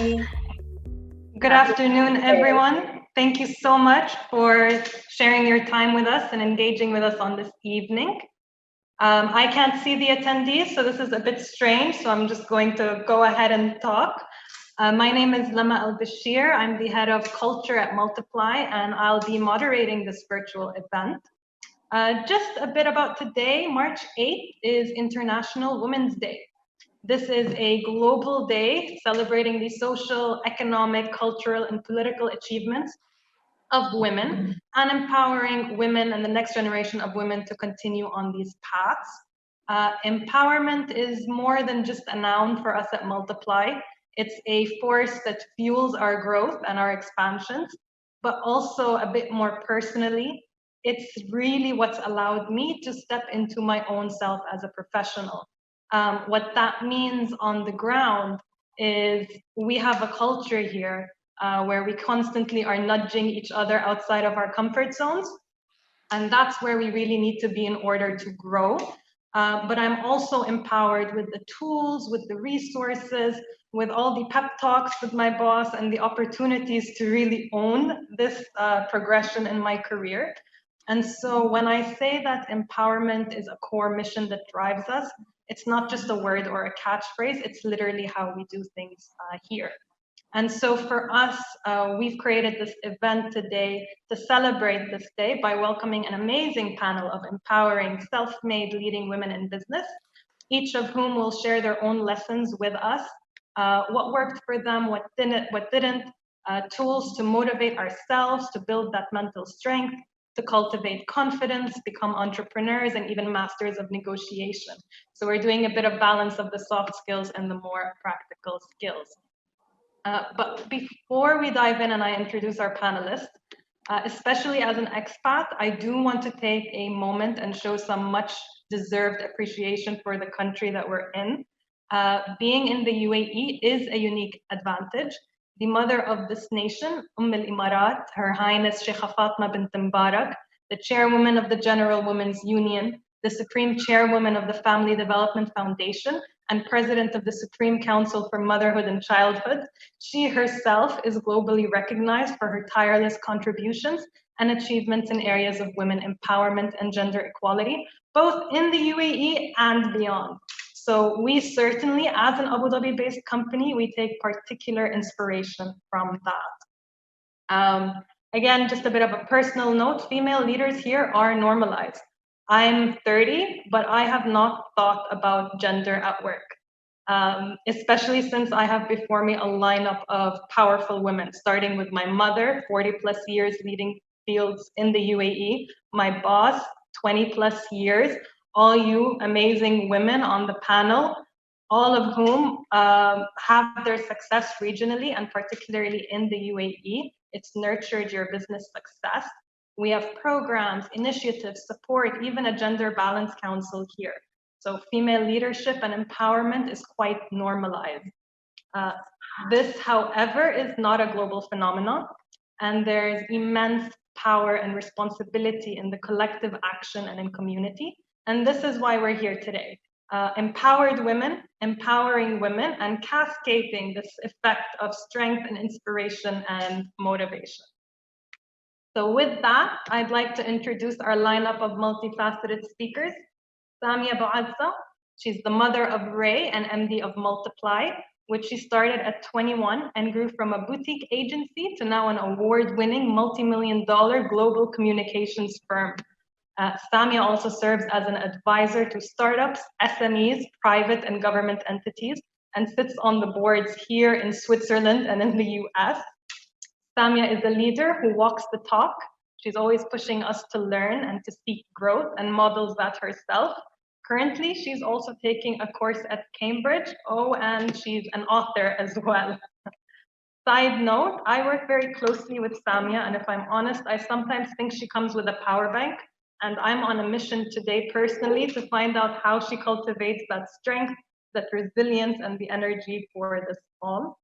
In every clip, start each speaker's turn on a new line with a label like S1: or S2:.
S1: Good afternoon, everyone. Thank you so much for sharing your time with us and engaging with us on this evening. I can't see the attendees, so this is a bit strange, so I'm just going to go ahead and talk. My name is Lama Al-Bashir. I'm the head of culture at Multiply, and I'll be moderating this virtual event. Just a bit about today. March 8th is International Women's Day. This is a global day celebrating the social, economic, cultural, and political achievements of women and empowering women and the next generation of women to continue on these paths. Empowerment is more than just a noun for us at Multiply. It's a force that fuels our growth and our expansions, but also a bit more personally, it's really what's allowed me to step into my own self as a professional. What that means on the ground is we have a culture here where we constantly are nudging each other outside of our comfort zones. And that's where we really need to be in order to grow. But I'm also empowered with the tools, with the resources, with all the pep talks with my boss and the opportunities to really own this progression in my career. And so when I say that empowerment is a core mission that drives us, it's not just a word or a catchphrase, it's literally how we do things here. And so for us, we've created this event today to celebrate this day by welcoming an amazing panel of empowering, self-made leading women in business, each of whom will share their own lessons with us, what worked for them, what didn't, tools to motivate ourselves, to build that mental strength, to cultivate confidence, become entrepreneurs, and even masters of negotiation. So we're doing a bit of balance of the soft skills and the more practical skills. But before we dive in and I introduce our panelists, especially as an expat, I do want to take a moment and show some much deserved appreciation for the country that we're in. Being in the UAE is a unique advantage. The mother of this nation, al-Imarat, Her Highness Sheikha Fatma bint Mbarak, the chairwoman of the General Women's Union, the Supreme Chairwoman of the Family Development Foundation, and President of the Supreme Council for Motherhood and Childhood, she herself is globally recognized for her tireless contributions and achievements in areas of women empowerment and gender equality, both in the UAE and beyond. So we certainly, as an Abu Dhabi-based company, we take particular inspiration from that. Again, just a bit of a personal note, female leaders here are normalized. I'm 30, but I have not thought about gender at work, especially since I have before me a lineup of powerful women, starting with my mother, 40 plus years leading fields in the UAE, my boss, 20 plus years, all you amazing women on the panel, all of whom have their success regionally and particularly in the UAE. It's nurtured your business success. We have programs, initiatives, support, even a gender balance council here. So female leadership and empowerment is quite normalized. This, however, is not a global phenomenon, and there's immense power and responsibility in the collective action and in community. And this is why we're here today. Empowered women, empowering women, and cascading this effect of strength and inspiration and motivation. So with that, I'd like to introduce our lineup of multifaceted speakers. Samia Boudzo, she's the mother of Ray and MD of Multiply, which she started at 21 and grew from a boutique agency to now an award-winning multi-million-dollar global communications firm. Samia also serves as an advisor to startups, SMEs, private and government entities, and sits on the boards here in Switzerland and in the US. Samia is a leader who walks the talk. She's always pushing us to learn and to seek growth and models that herself. Currently, she's also taking a course at Cambridge. Oh, and she's an author as well. Side note, I work very closely with Samia, and if I'm honest, I sometimes think she comes with a power bank, and I'm on a mission today personally to find out how she cultivates that strength, that resilience, and the energy for this all.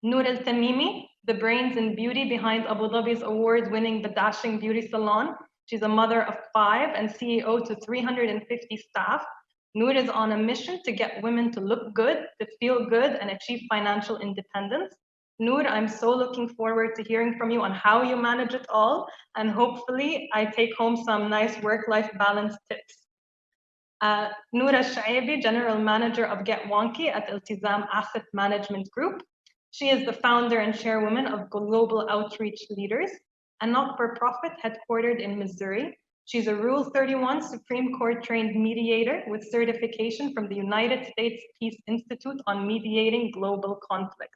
S1: Noor Al-Tamimi, the brains and beauty behind Abu Dhabi's award-winning The Dashing Beauty Salon. She's a mother of 5 and CEO to 350 staff. Noor is on a mission to get women to look good, to feel good, and achieve financial independence. Noor, I'm so looking forward to hearing from you on how you manage it all, and hopefully I take home some nice work-life balance tips. Noura Shaibi, General Manager of Get Wonky at Iltizam Asset Management Group. She is the founder and chairwoman of Global Outreach Leaders, a not-for-profit headquartered in Missouri. She's a Rule 31 Supreme Court trained mediator with certification from the United States Peace Institute on mediating global conflict.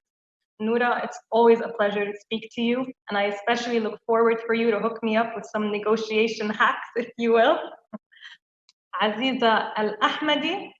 S1: Noura, it's always a pleasure to speak to you, and I especially look forward for you to hook me up with some negotiation hacks, if you will. Aziza Al-Ahmadi,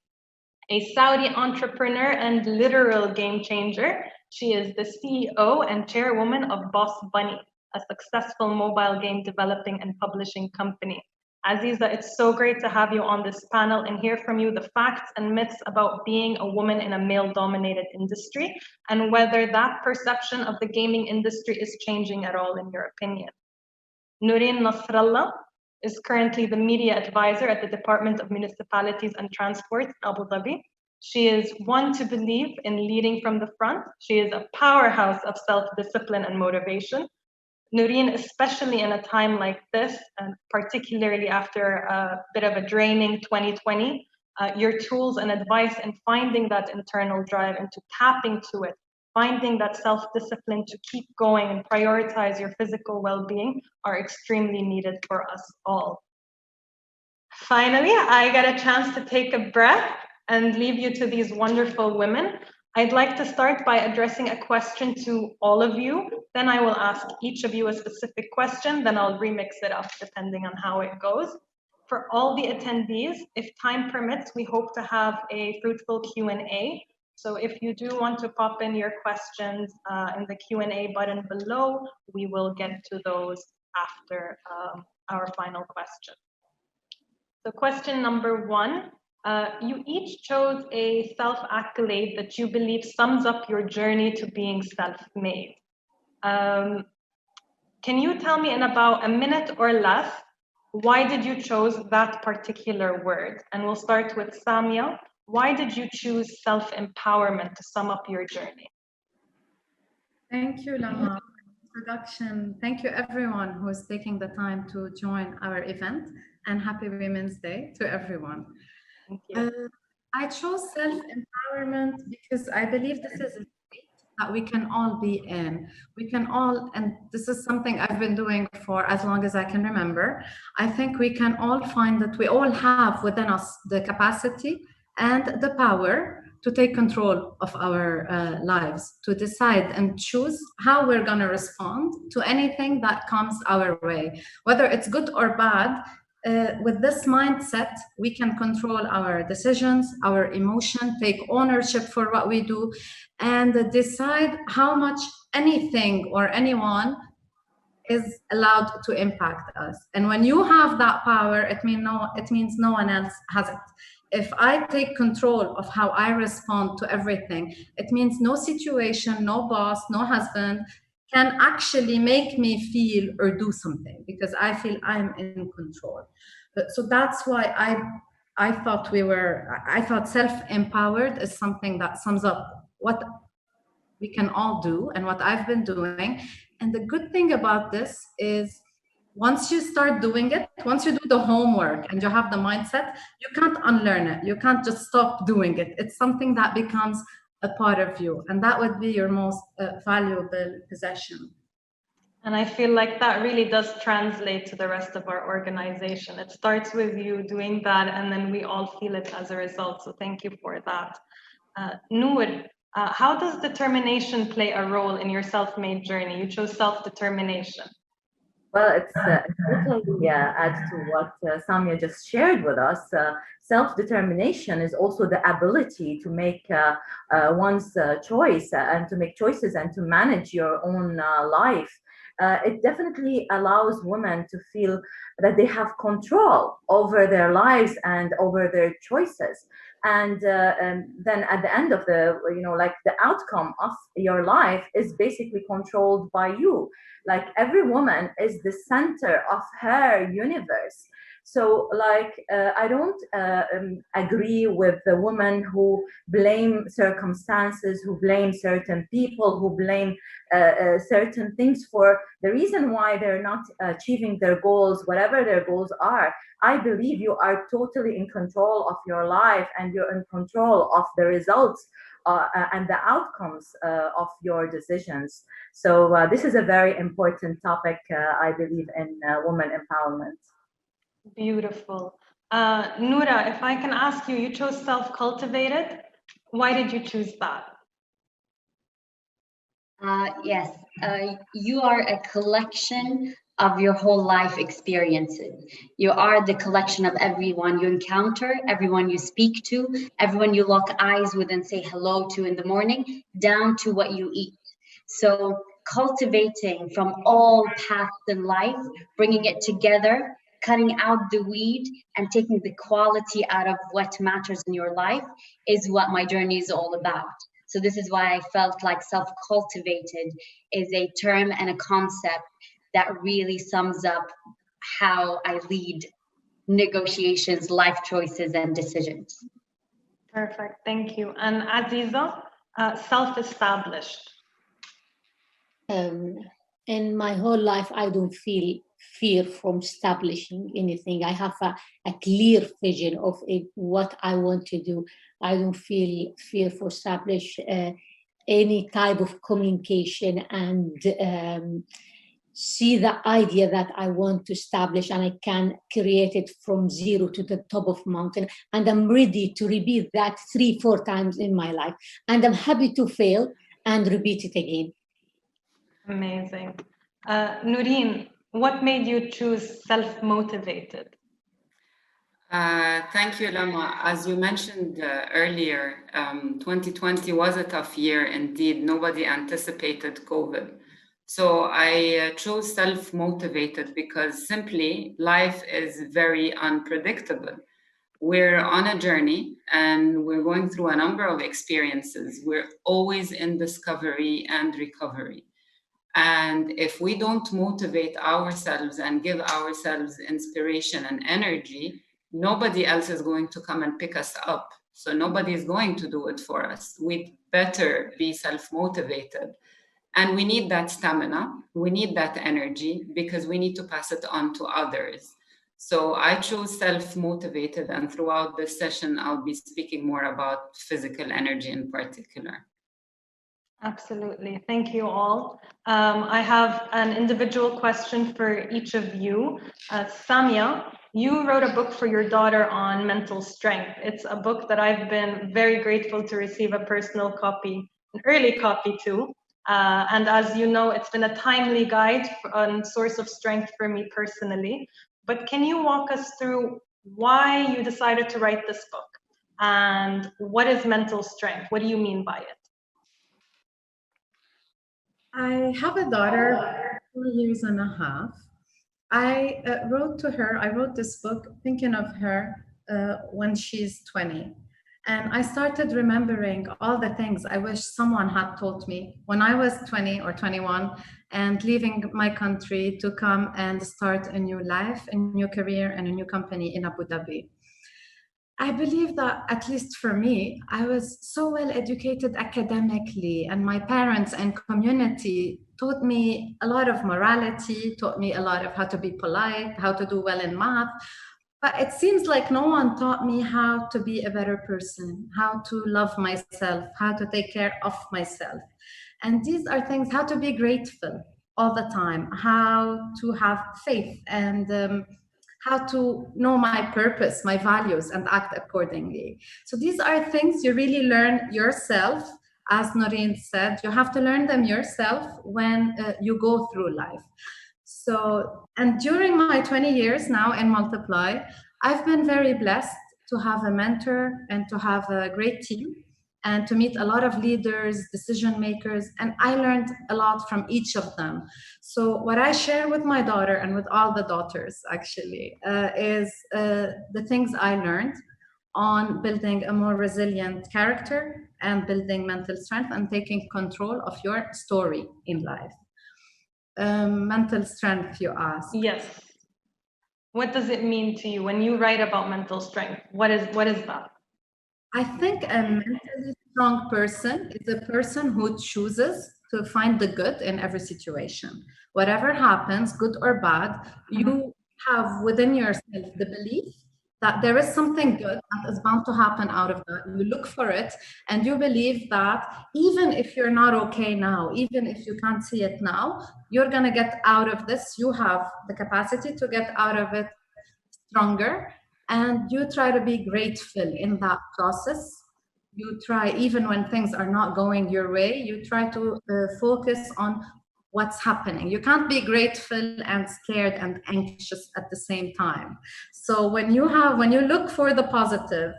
S1: a Saudi entrepreneur and literal game changer. She is the CEO and chairwoman of Boss Bunny, a successful mobile game developing and publishing company. Aziza, it's so great to have you on this panel and hear from you the facts and myths about being a woman in a male-dominated industry and whether that perception of the gaming industry is changing at all in your opinion. Noreen Nasrallah is currently the media advisor at the Department of Municipalities and Transport in Abu Dhabi. She is one to believe in leading from the front. She is a powerhouse of self-discipline and motivation. Noreen, especially in a time like this, and particularly after a bit of a draining 2020, your tools and advice in finding that internal drive and to tap into it, finding that self-discipline to keep going and prioritize your physical well-being are extremely needed for us all. Finally, I got a chance to take a breath and leave you to these wonderful women. I'd like to start by addressing a question to all of you. Then I will ask each of you a specific question, then I'll remix it up depending on how it goes. For all the attendees, if time permits, we hope to have a fruitful Q&A. So if you do want to pop in your questions in the Q&A button below, we will get to those after our final question. So question number one, you each chose a self-accolade that you believe sums up your journey to being self-made. Can you tell me in about a minute or less, why did you choose that particular word? And we'll start with Samia. Why did you choose self-empowerment to sum up your journey?
S2: Thank you, Lama, for the introduction. Thank you, everyone who is taking the time to join our event, and happy Women's Day to everyone.
S1: Thank you.
S2: I chose self-empowerment because I believe this is a state that we can all be in. We can all, and this is something I've been doing for as long as I can remember. I think we can all find that we all have within us the capacity and the power to take control of our lives, to decide and choose how we're going to respond to anything that comes our way, whether it's good or bad. With this mindset, we can control our decisions, our emotion, take ownership for what we do, and decide how much anything or anyone is allowed to impact us. And when you have that power, it means no one else has it. If I take control of how I respond to everything, it means no situation, no boss, no husband can actually make me feel or do something, because I feel I'm in control. So that's why I thought self-empowered is something that sums up what we can all do and what I've been doing. And the good thing about this is once you start doing it, once you do the homework and you have the mindset, you can't unlearn it. You can't just stop doing it. It's something that becomes a part of you, and that would be your most valuable possession.
S1: And I feel like that really does translate to the rest of our organization. It starts with you doing that, and then we all feel it as a result. So thank you for that. Noor, how does determination play a role in your self-made journey? You chose self-determination.
S3: Well, it's totally adds to what Samia just shared with us. Self-determination is also the ability to make one's choice and to make choices and to manage your own life. It definitely allows women to feel that they have control over their lives and over their choices. and then at the end of the, like the outcome of your life is basically controlled by you. Like every woman is the center of her universe. So like I don't agree with the women who blame circumstances, who blame certain people, who blame certain things for the reason why they're not achieving their goals, whatever their goals are. I believe you are totally in control of your life, and you're in control of the results and the outcomes of your decisions. So this is a very important topic, I believe, in women empowerment.
S1: Beautiful. Noura, if I can ask you, you chose self-cultivated. Why did you choose that?
S4: Yes, you are a collection of your whole life experiences. You are the collection of everyone you encounter, everyone you speak to, everyone you lock eyes with and say hello to in the morning, down to what you eat. So cultivating from all paths in life, bringing it together, cutting out the weed and taking the quality out of what matters in your life is what my journey is all about. So this is why I felt like self-cultivated is a term and a concept that really sums up how I lead negotiations, life choices, and decisions.
S1: Perfect, thank you. And Aziza, self-established.
S5: In my whole life, I don't feel fear from establishing anything. I have a clear vision of what I want to do. I don't feel fear for establish any type of communication and see the idea that I want to establish, and I can create it from zero to the top of mountain. And I'm ready to repeat that 3-4 times in my life. And I'm happy to fail and repeat it again.
S1: Amazing. Noreen, what made you choose self-motivated?
S6: Thank you, Lama. As you mentioned earlier, 2020 was a tough year indeed. Nobody anticipated COVID. So I chose self-motivated because simply life is very unpredictable. We're on a journey and we're going through a number of experiences. We're always in discovery and recovery. And if we don't motivate ourselves and give ourselves inspiration and energy, nobody else is going to come and pick us up. So nobody is going to do it for us. We'd better be self-motivated. And we need that stamina, we need that energy, because we need to pass it on to others. So I chose self-motivated, and throughout this session, I'll be speaking more about physical energy in particular.
S1: Absolutely, thank you all. I have an individual question for each of you. Samia, you wrote a book for your daughter on mental strength. It's a book that I've been very grateful to receive a personal copy, an early copy too. And as you know, it's been a timely guide and source of strength for me personally. But can you walk us through why you decided to write this book? And what is mental strength? What do you mean by it?
S2: I have a daughter, 4.5 years. I wrote this book thinking of her when she's 20. And I started remembering all the things I wish someone had taught me when I was 20 or 21 and leaving my country to come and start a new life, a new career, and a new company in Abu Dhabi. I believe that, at least for me, I was so well educated academically, and my parents and community taught me a lot of morality, taught me a lot of how to be polite, how to do well in math. But it seems like no one taught me how to be a better person, how to love myself, how to take care of myself. And these are things, how to be grateful all the time, how to have faith, and how to know my purpose, my values, and act accordingly. So these are things you really learn yourself. As Noreen said, you have to learn them yourself when you go through life. So, and during my 20 years now in Multiply, I've been very blessed to have a mentor and to have a great team and to meet a lot of leaders, decision makers, and I learned a lot from each of them. So what I share with my daughter and with all the daughters actually is the things I learned. on building a more resilient character and building mental strength and taking control of your story in life. Mental strength, you ask.
S1: Yes. What does it mean to you when you write about mental strength? What is that?
S2: I think a mentally strong person is a person who chooses to find the good in every situation. Whatever happens, good or bad, you have within yourself the belief that there is something good that is bound to happen out of that. You look for it and you believe that even if you're not okay now, even if you can't see it now, you're going to get out of this. You have the capacity to get out of it stronger, and you try to be grateful in that process. You try, even when things are not going your way, you try to focus on what's happening. You can't be grateful and scared and anxious at the same time. So when you look for the positive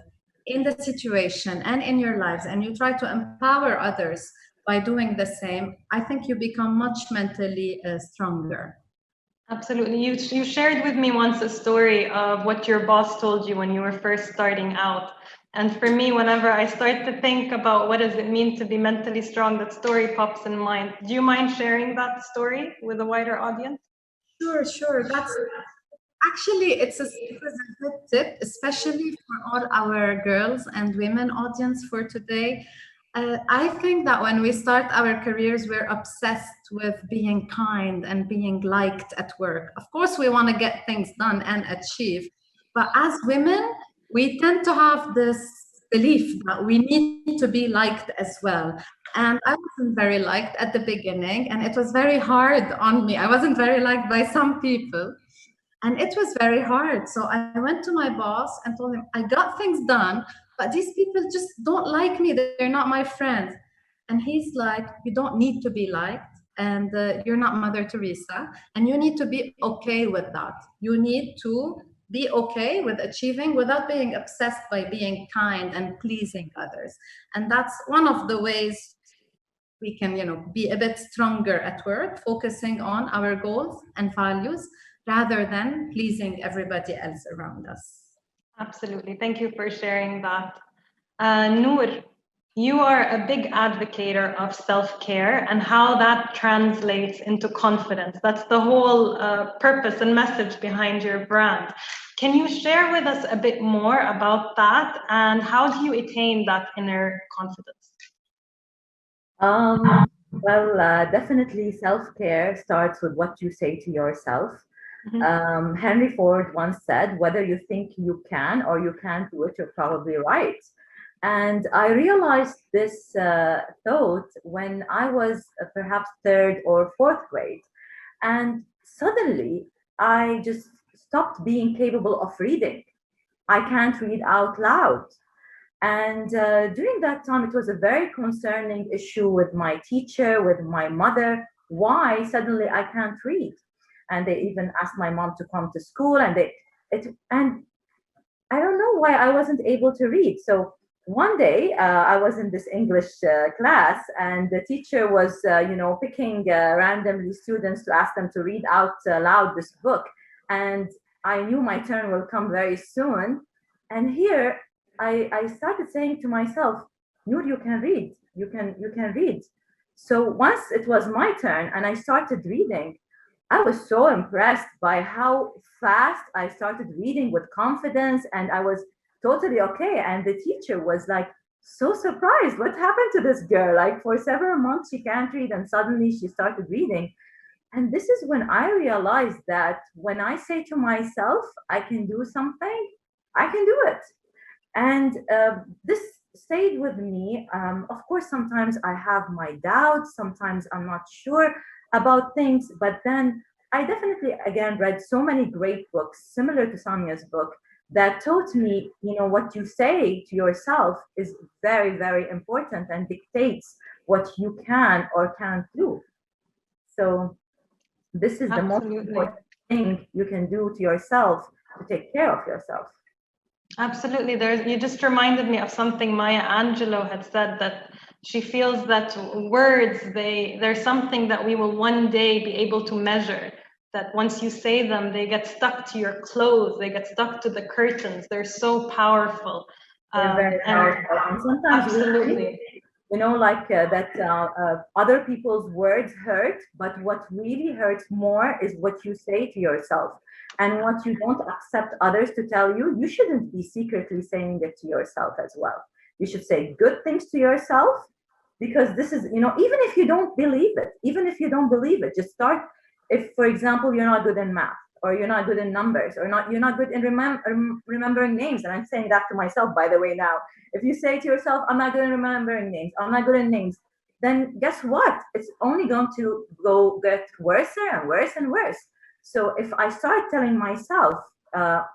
S2: in the situation and in your lives, and you try to empower others by doing the same, I think you become much mentally stronger.
S1: Absolutely. You shared with me once a story of what your boss told you when you were first starting out. And for me, whenever I start to think about what does it mean to be mentally strong, that story pops in mind. Do you mind sharing that story with a wider audience?
S2: Sure. That's actually, it was a good tip, especially for all our girls and women audience for today. I think that when we start our careers, we're obsessed with being kind and being liked at work. Of course, we want to get things done and achieve. But as women, we tend to have this belief that we need to be liked as well. And I wasn't very liked at the beginning, and it was very hard on me. I wasn't very liked by some people. And it was very hard. So I went to my boss and told him, I got things done, but these people just don't like me. They're not my friends. And he's like, you don't need to be liked. And you're not Mother Teresa. And you need to be okay with that. You need to be okay with achieving without being obsessed by being kind and pleasing others. And that's one of the ways we can, be a bit stronger at work, focusing on our goals and values rather than pleasing everybody else around us.
S1: Absolutely. Thank you for sharing that. Noor, you are a big advocate of self-care and how that translates into confidence. That's the whole purpose and message behind your brand. Can you share with us a bit more about that and how do you attain that inner confidence?
S3: Well, definitely self-care starts with what you say to yourself. Henry Ford once said, whether you think you can or you can't do it, you're probably right. And I realized this thought when I was perhaps third or fourth grade. And suddenly I just stopped being capable of reading. I can't read out loud. And during that time, it was a very concerning issue with my teacher, with my mother, why suddenly I can't read. And they even asked my mom to come to school, and and I don't know why I wasn't able to read. So one day I was in this English class, and the teacher was, picking randomly students to ask them to read out loud this book. And I knew my turn will come very soon. And here I started saying to myself, Noor, you can read. You can read. So once it was my turn and I started reading, I was so impressed by how fast I started reading with confidence, and I was totally okay. And the teacher was like so surprised. What happened to this girl? Like for several months she can't read, and suddenly she started reading. And this is when I realized that when I say to myself, I can do something, I can do it. And this stayed with me. Of course, sometimes I have my doubts, sometimes I'm not sure about things, but then I definitely, again, read so many great books, similar to Samia's book, that taught me, what you say to yourself is very, very important and dictates what you can or can't do. So this is the most important thing you can do to yourself to take care of yourself.
S1: Absolutely. You just reminded me of something Maya Angelou had said, that she feels that words, they're something that we will one day be able to measure. that once you say them, they get stuck to your clothes, they get stuck to the curtains. They're so powerful.
S3: They're very powerful. And sometimes
S1: absolutely.
S3: you know, like other people's words hurt, but what really hurts more is what you say to yourself. And what you don't accept others to tell you, you shouldn't be secretly saying it to yourself as well. You should say good things to yourself, because this is, you know, even if you don't believe it, just start. If, for example, you're not good in math, or you're not good in numbers, or you're not good in remembering names, and I'm saying that to myself, by the way, now. If you say to yourself, I'm not good in remembering names, I'm not good in names, then guess what? It's only going to get worse and worse and worse. So if I start telling myself,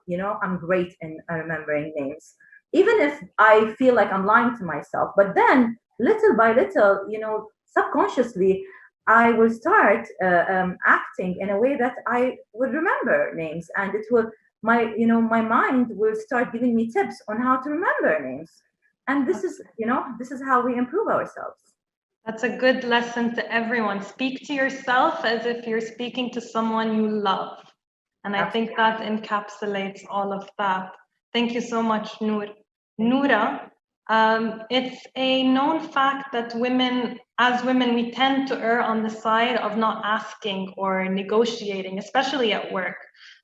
S3: you know, I'm great in remembering names, even if I feel like I'm lying to myself, but then little by little, you know, subconsciously, I will start acting in a way that I would remember names, and it will, my mind will start giving me tips on how to remember names. And this is, you know, this is how we improve ourselves.
S1: That's a good lesson to everyone. Speak to yourself as if you're speaking to someone you love. And I think that encapsulates all of that. Thank you so much, Noor. Noura, it's a known fact that as women, we tend to err on the side of not asking or negotiating, especially at work.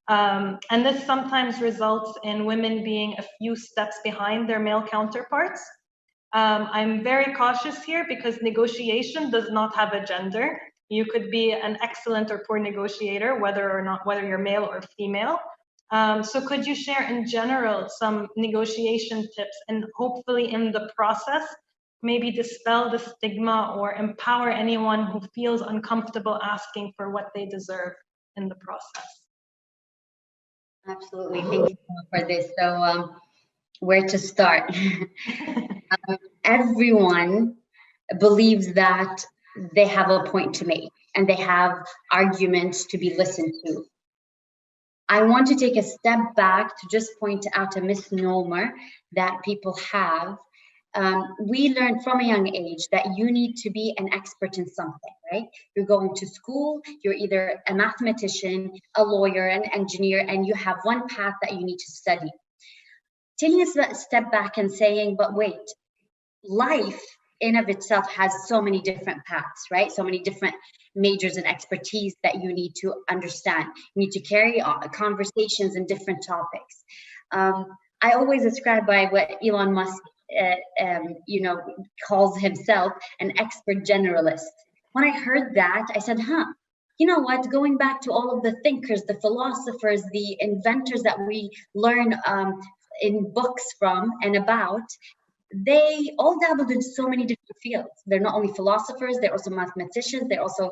S1: And this sometimes results in women being a few steps behind their male counterparts. I'm very cautious here because negotiation does not have a gender. You could be an excellent or poor negotiator, whether you're male or female. So could you share in general some negotiation tips, and hopefully in the process, maybe dispel the stigma or empower anyone who feels uncomfortable asking for what they deserve in the process?
S4: Absolutely. Thank you for this. So where to start? Everyone believes that they have a point to make and they have arguments to be listened to. I want to take a step back to just point out a misnomer that people have. We learn from a young age that you need to be an expert in something, right? You're going to school, you're either a mathematician, a lawyer, an engineer, and you have one path that you need to study. Taking a step back and saying, but wait, life in of itself has so many different paths, right? So many different majors and expertise that you need to understand. You need to carry on conversations in different topics. I always describe by what Elon Musk calls himself an expert generalist. When I heard that, I said, you know what, going back to all of the thinkers, the philosophers, the inventors that we learn in books from and about, they all dabbled in so many different fields. They're not only philosophers, they're also mathematicians, they're also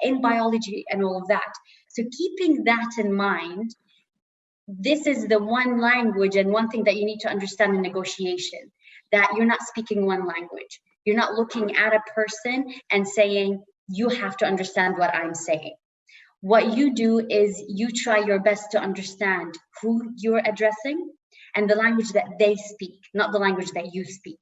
S4: in biology and all of that. So keeping that in mind, this is the one language and one thing that you need to understand in negotiation, that you're not speaking one language. You're not looking at a person and saying, you have to understand what I'm saying. What you do is you try your best to understand who you're addressing and the language that they speak, not the language that you speak.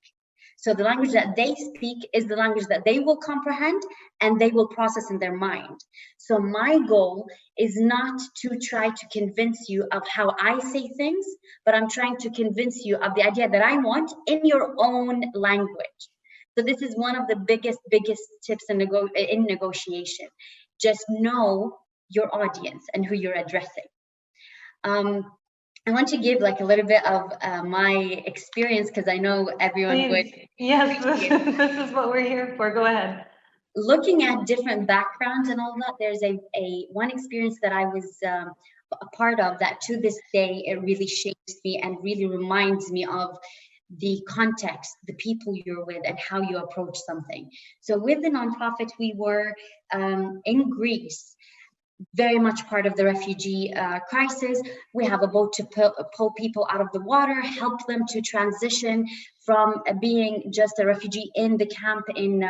S4: So the language that they speak is the language that they will comprehend and they will process in their mind. So my goal is not to try to convince you of how I say things, but I'm trying to convince you of the idea that I want in your own language. So this is one of the biggest tips in negotiation. Just know your audience and who you're addressing. I want to give like a little bit of my experience because I know everyone would.
S1: Yes, this is what we're here for. Go ahead.
S4: Looking at different backgrounds and all that, there's a one experience that I was a part of that to this day, it really shapes me and really reminds me of the context, the people you're with and how you approach something. So with the nonprofit, we were in Greece, very much part of the refugee crisis. We have a boat to pull people out of the water, help them to transition from being just a refugee in the camp in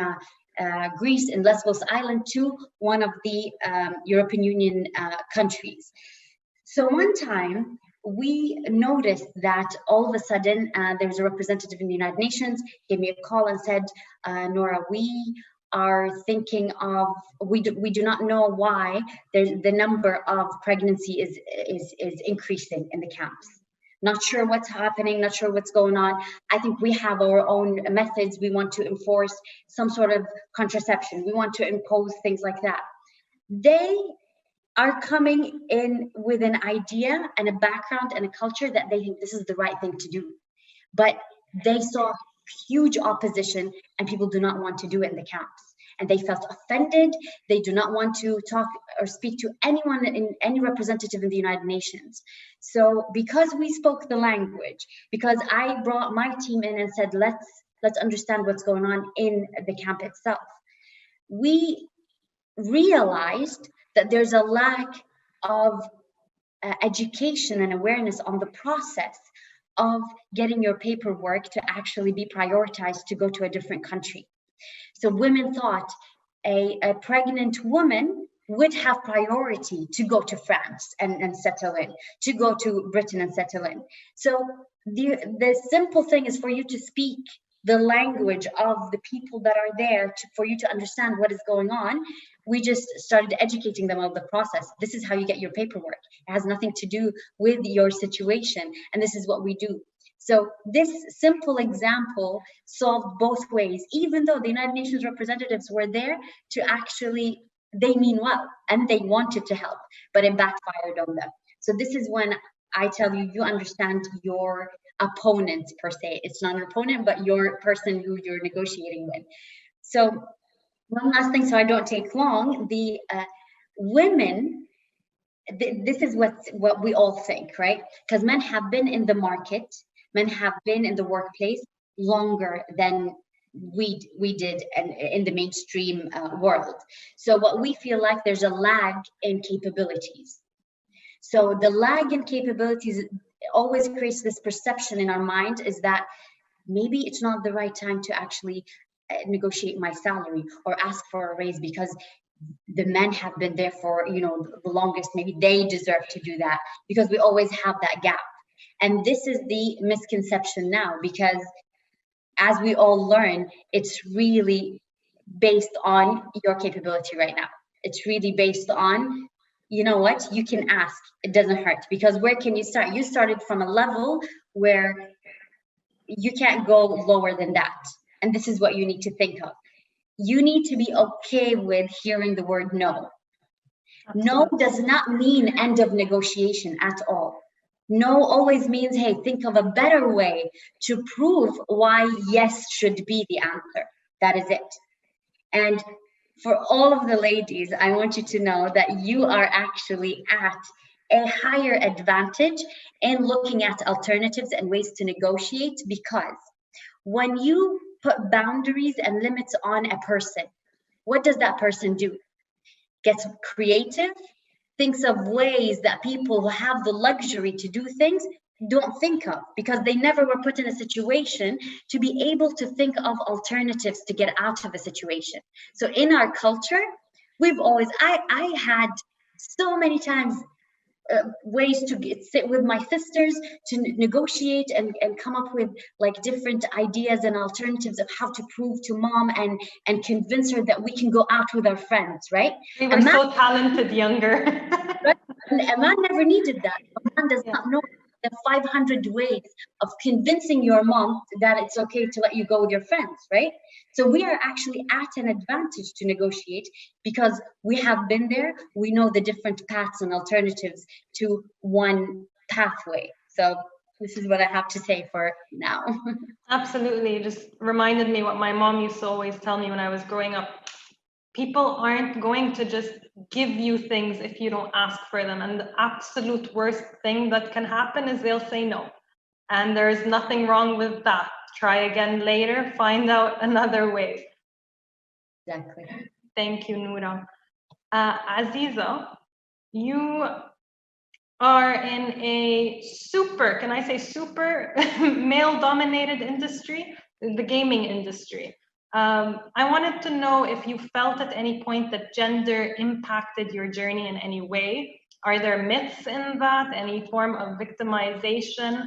S4: Greece, in Lesbos Island, to one of the European Union countries. So one time we noticed that all of a sudden there was a representative in the United Nations, gave me a call and said, Nora, we are thinking of, we do not know why the number of pregnancy is increasing in the camps. Not sure what's happening, not sure what's going on. I think we have our own methods. We want to enforce some sort of contraception. We want to impose things like that. They are coming in with an idea and a background and a culture that they think this is the right thing to do. But they saw huge opposition and people do not want to do it in the camps. And they felt offended. They do not want to talk or speak to anyone, any representative in the United Nations. So because we spoke the language, because I brought my team in and said, let's understand what's going on in the camp itself, we realized that there's a lack of education and awareness on the process of getting your paperwork to actually be prioritized to go to a different country. So women thought a pregnant woman would have priority to go to France and settle in, to go to Britain and settle in. So the simple thing is for you to speak the language of the people that are there for you to understand what is going on. We just started educating them on the process. This is how you get your paperwork. It has nothing to do with your situation. And this is what we do. So this simple example solved both ways, even though the United Nations representatives were there to actually, they mean well and they wanted to help, but it backfired on them. So this is when I tell you, you understand your opponent per se. It's not your opponent, but your person who you're negotiating with. So one last thing, so I don't take long, the women, this is what we all think, right? Because men have been in the market, men have been in the workplace longer than we did in the mainstream world. So what we feel like there's a lag in capabilities. So the lag in capabilities always creates this perception in our mind is that maybe it's not the right time to actually negotiate my salary or ask for a raise because the men have been there for, you know, the longest, maybe they deserve to do that, because we always have that gap. And this is the misconception now, because as we all learn, it's really based on your capability right now. It's really based on, you know what, you can ask, it doesn't hurt, because where can you start? You started from a level where you can't go lower than that. And this is what you need to think of. You need to be okay with hearing the word no. No does not mean end of negotiation at all. No always means, hey, think of a better way to prove why yes should be the answer. That is it. And for all of the ladies, I want you to know that you are actually at a higher advantage in looking at alternatives and ways to negotiate, because when you put boundaries and limits on a person, what does that person do? Gets creative, thinks of ways that people who have the luxury to do things don't think of, because they never were put in a situation to be able to think of alternatives to get out of a situation. So in our culture, we've always, I had so many times ways to sit with my sisters to negotiate and come up with like different ideas and alternatives of how to prove to mom and convince her that we can go out with our friends, right?
S1: We were so talented younger.
S4: Right? And a man never needed that. A man does not know the 500 ways of convincing your mom that it's okay to let you go with your friends, right? So we are actually at an advantage to negotiate because we have been there. We know the different paths and alternatives to one pathway. So this is what I have to say for now.
S1: Absolutely. It just reminded me what my mom used to always tell me when I was growing up. People aren't going to just give you things if you don't ask for them. And the absolute worst thing that can happen is they'll say no. And there's nothing wrong with that. Try again later, find out another way.
S4: Exactly.
S1: Thank you, Noura. Aziza, you are in a super, can I say super, male-dominated industry, the gaming industry. I wanted to know if you felt at any point that gender impacted your journey in any way. Are there myths in that, any form of victimization,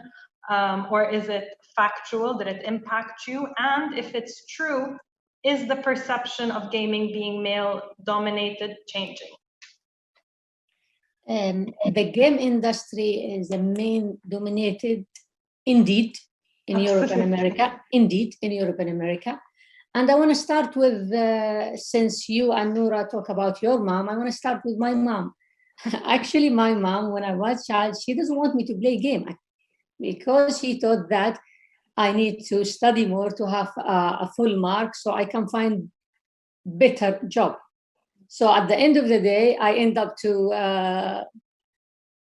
S1: or is it factual? Did it impact you? And if it's true, is the perception of gaming being male-dominated changing?
S5: The game industry is a male-dominated, indeed, in Europe and America. Indeed, in Europe and America. And I want to start with, since you and Noura talk about your mom, I want to start with my mom. Actually, my mom, when I was a child, she doesn't want me to play game because she thought that I need to study more to have a full mark so I can find better job. So at the end of the day, I end up to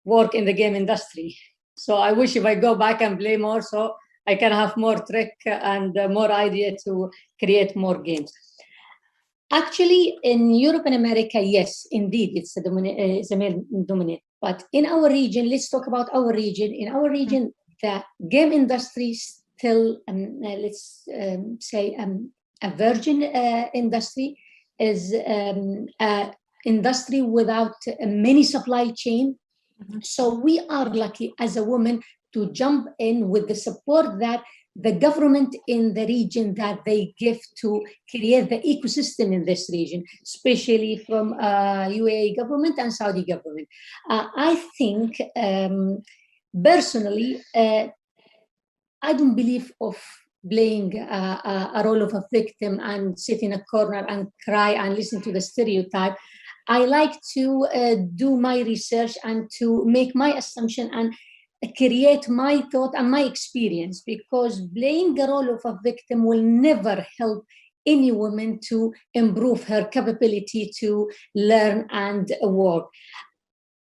S5: work in the game industry. So I wish if I go back and play more, so I can have more trick and more idea to create more games. Actually, in Europe and America, yes, indeed, it's a male dominant. But in our region, let's talk about our region. In our region, the game industry still, let's say, a virgin industry, is an industry without many supply chain. So we are lucky as a woman to jump in with the support that the government in the region that they give to create the ecosystem in this region, especially from UAE government and Saudi government. I think personally, I don't believe of playing a role of a victim and sit in a corner and cry and listen to the stereotype. I like to do my research and to make my assumption and create my thought and my experience, because playing the role of a victim will never help any woman to improve her capability to learn and work.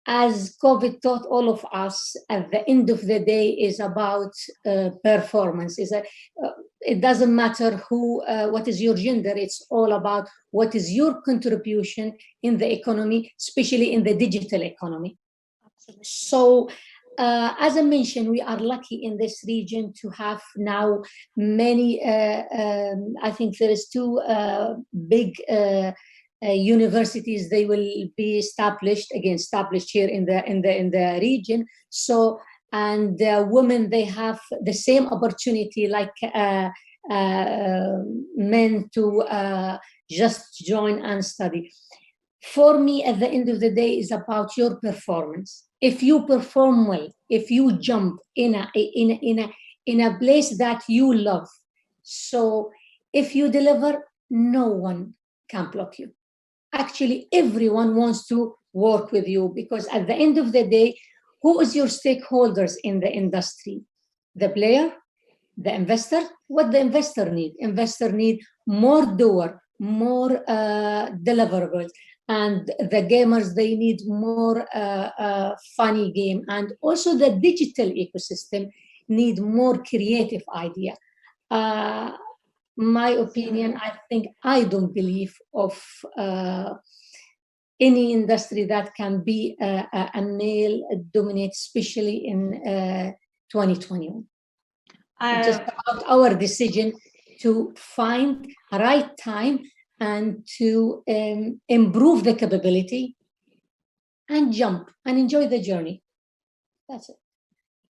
S5: As COVID taught all of us, at the end of the day is about performance. It doesn't matter what is your gender, it's all about what is your contribution in the economy, especially in the digital economy. Absolutely. So, as I mentioned, we are lucky in this region to have now many, I think there is two big universities. They will be established here in the region. So, and women, they have the same opportunity like men to just join and study. For me, at the end of the day, is about your performance. If you perform well, if you jump in a place that you love, so if you deliver, no one can block you. Actually, everyone wants to work with you, because at the end of the day, who is your stakeholders in the industry? The player, the investor. What the investor need? Investor need more doer, more deliverables. And the gamers, they need more funny game. And also the digital ecosystem need more creative idea. My opinion, I think I don't believe of any industry that can be a male dominate, especially in 2021. Just about our decision to find a right time and to improve the capability and jump and enjoy the journey. That's it.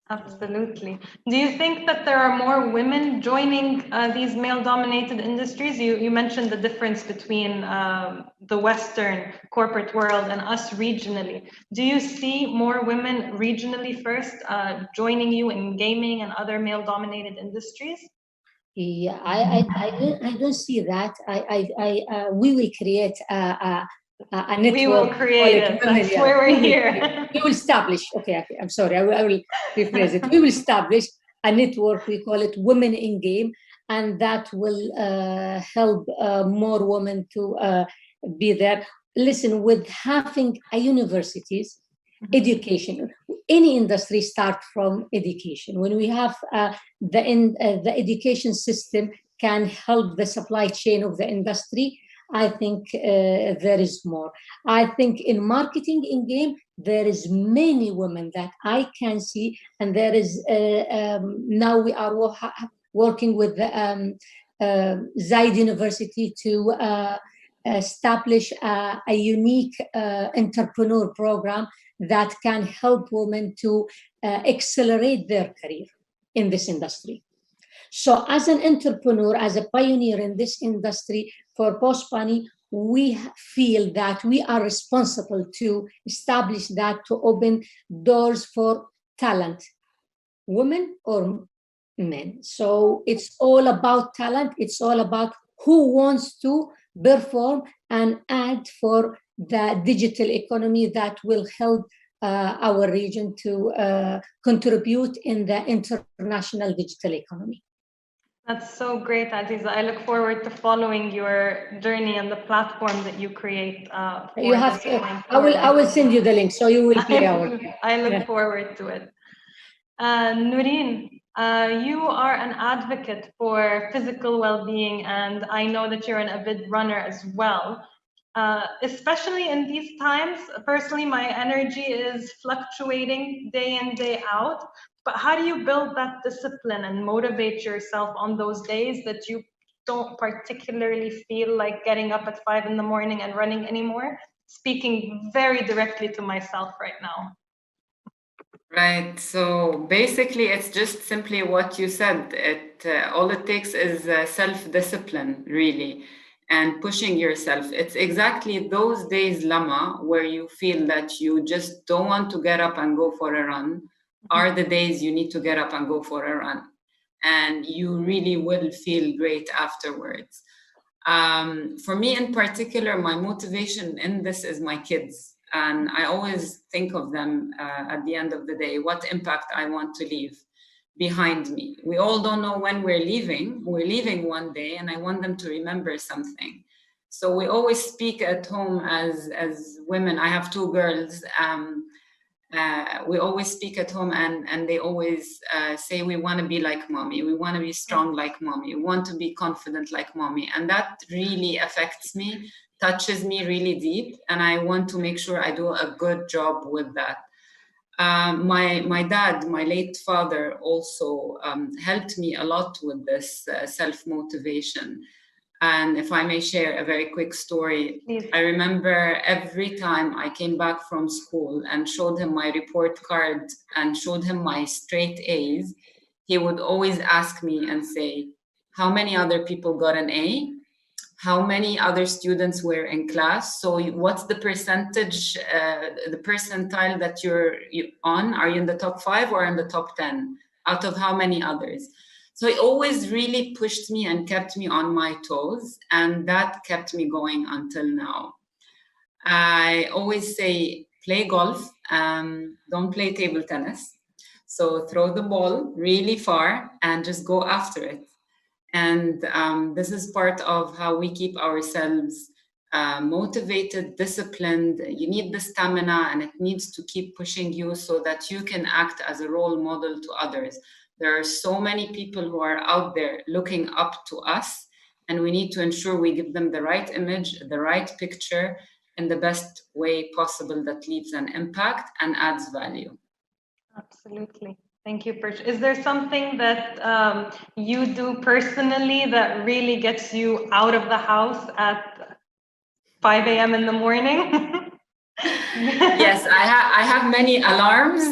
S1: Absolutely. Do you think that there are more women joining these male-dominated industries? You mentioned the difference between the Western corporate world and us regionally. Do you see more women regionally first joining you in gaming and other male-dominated industries?
S5: Yeah, I don't see that. We will create a network.
S1: We will create it. That's why we're here.
S5: We will establish. Okay. I'm sorry. I will rephrase it. We will establish a network. We call it Women in Game, and that will help more women to be there. Listen, with having a universities, education, any industry start from education. When we have the education system can help the supply chain of the industry, I think there is more. I think in marketing in game, there is many women that I can see, and there is now we are working with the Zaid University to establish a unique entrepreneur program that can help women to accelerate their career in this industry. So as an entrepreneur, as a pioneer in this industry for Posh Bunny, we feel that we are responsible to establish that, to open doors for talent, women or men. So it's all about talent. It's all about who wants to perform and add for the digital economy that will help our region to contribute in the international digital economy.
S1: That's so great, Aziza. I look forward to following your journey and the platform that you create.
S5: You have to, I will send you the link, so you will play our.
S1: I look forward to it. Noreen, you are an advocate for physical well-being, and I know that you're an avid runner as well. Especially in these times, personally, my energy is fluctuating day in, day out. But how do you build that discipline and motivate yourself on those days that you don't particularly feel like getting up at 5 in the morning and running anymore? Speaking very directly to myself right now.
S6: Right. So basically, it's just simply what you said. All it takes is self-discipline, really, and pushing yourself. It's exactly those days, Lama, where you feel that you just don't want to get up and go for a run, are the days you need to get up and go for a run, and you really will feel great afterwards. For me in particular, my motivation in this is my kids. And I always think of them at the end of the day, what impact I want to leave behind me. We all don't know when we're leaving. We're leaving one day, and I want them to remember something. So we always speak at home as women. I have two girls. We always speak at home, and they always say, we want to be like mommy. We want to be strong like mommy. We want to be confident like mommy. And that really affects me, touches me really deep. And I want to make sure I do a good job with that. My dad, my late father, also helped me a lot with this self-motivation. And if I may share a very quick story, I remember every time I came back from school and showed him my report card and showed him my straight A's, he would always ask me and say, how many other people got an A? How many other students were in class? So what's the percentage, the percentile that you're on? Are you in the top 5 or in the top 10 out of how many others? So it always really pushed me and kept me on my toes, and that kept me going until now. I always say, play golf, don't play table tennis. So throw the ball really far and just go after it. And this is part of how we keep ourselves motivated, disciplined. You need the stamina, and it needs to keep pushing you so that you can act as a role model to others. There are so many people who are out there looking up to us, and we need to ensure we give them the right image, the right picture, in the best way possible that leaves an impact and adds value.
S1: Absolutely. Thank you, Perch. Is there something that you do personally that really gets you out of the house at 5 a.m. in the morning?
S6: Yes, I have many alarms.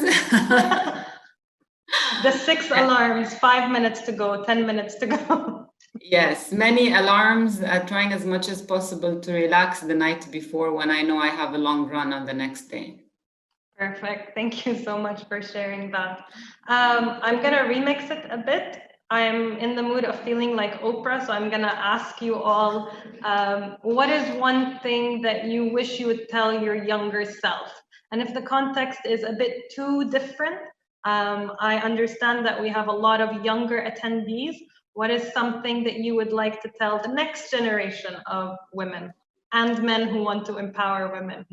S1: The 6 alarms, 5 minutes to go, 10 minutes to go.
S6: Yes, many alarms, trying as much as possible to relax the night before when I know I have a long run on the next day.
S1: Perfect. Thank you so much for sharing that. I'm going to remix it a bit. I'm in the mood of feeling like Oprah, so I'm going to ask you all, what is one thing that you wish you would tell your younger self? And if the context is a bit too different, I understand that we have a lot of younger attendees. What is something that you would like to tell the next generation of women and men who want to empower women?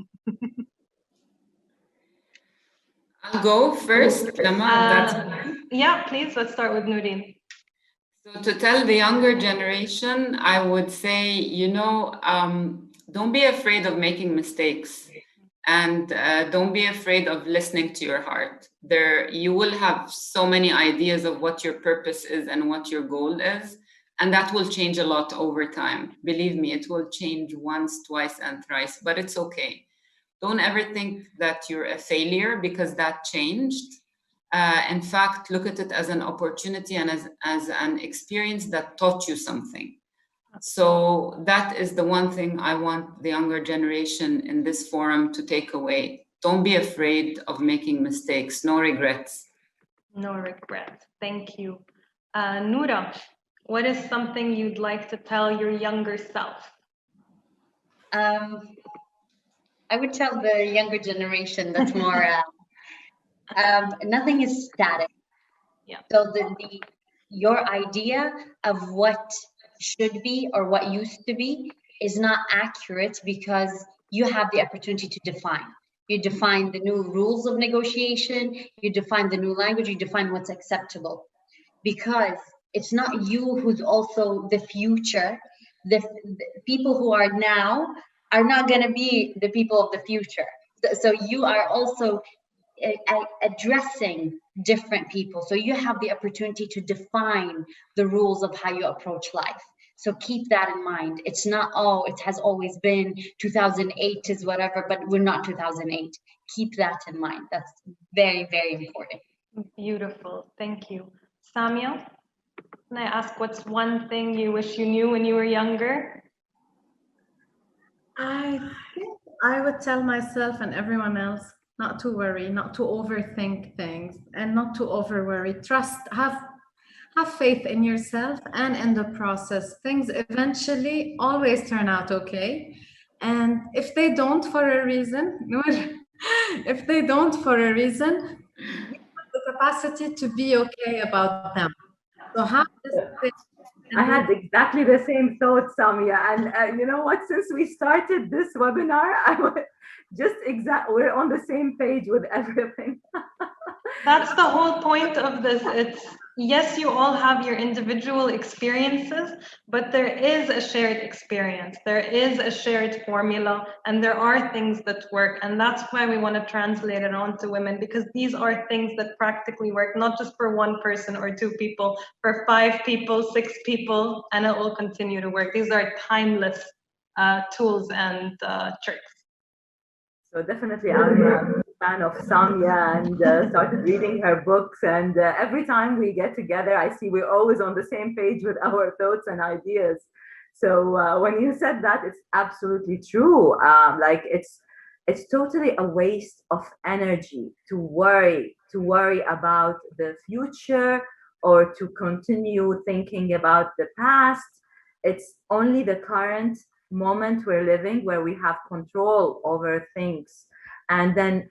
S6: I'll go first, Lama.
S1: Yeah, please, let's start with Noreen.
S6: So to tell the younger generation, I would say, don't be afraid of making mistakes, and don't be afraid of listening to your heart. You will have so many ideas of what your purpose is and what your goal is, and that will change a lot over time. Believe me, it will change once, twice, and thrice, but it's okay. Don't ever think that you're a failure because that changed. In fact, look at it as an opportunity and as an experience that taught you something. So that is the one thing I want the younger generation in this forum to take away. Don't be afraid of making mistakes. No regrets.
S1: No regrets. Thank you. Noura, what is something you'd like to tell your younger self?
S4: I would tell the younger generation that's more, nothing is static.
S1: Yeah.
S4: So your idea of what should be or what used to be is not accurate because you have the opportunity to define. You define the new rules of negotiation, you define the new language, you define what's acceptable. Because it's not you who's also the future. The people who are now are not going to be the people of the future. So you are also addressing different people. So you have the opportunity to define the rules of how you approach life. So keep that in mind. It's not, oh, it has always been 2008 is whatever, but we're not 2008. Keep that in mind. That's very, very important.
S1: Beautiful. Thank you. Samia, can I ask what's one thing you wish you knew when you were younger?
S2: I think I would tell myself and everyone else not to worry, not to overthink things, and not to over worry. Trust, have faith in yourself and in the process. Things eventually always turn out okay. And if they don't for a reason, if they don't for a reason, you have the capacity to be okay about them. So have this faith.
S3: I had exactly the same thought, Samia. And you know what? Since we started this webinar, we're on the same page with everything.
S1: That's the whole point of this. It's, yes, you all have your individual experiences, but there is a shared experience. There is a shared formula, and there are things that work. And that's why we want to translate it on to women, because these are things that practically work, not just for one person or two people, for 5 people, 6 people, and it will continue to work. These are timeless tools and tricks.
S3: So definitely, I'm a fan of Samia and started reading her books. And every time we get together, I see we're always on the same page with our thoughts and ideas. So when you said that, it's absolutely true. Like it's totally a waste of energy to worry about the future or to continue thinking about the past. It's only the current moment we're living where we have control over things, and then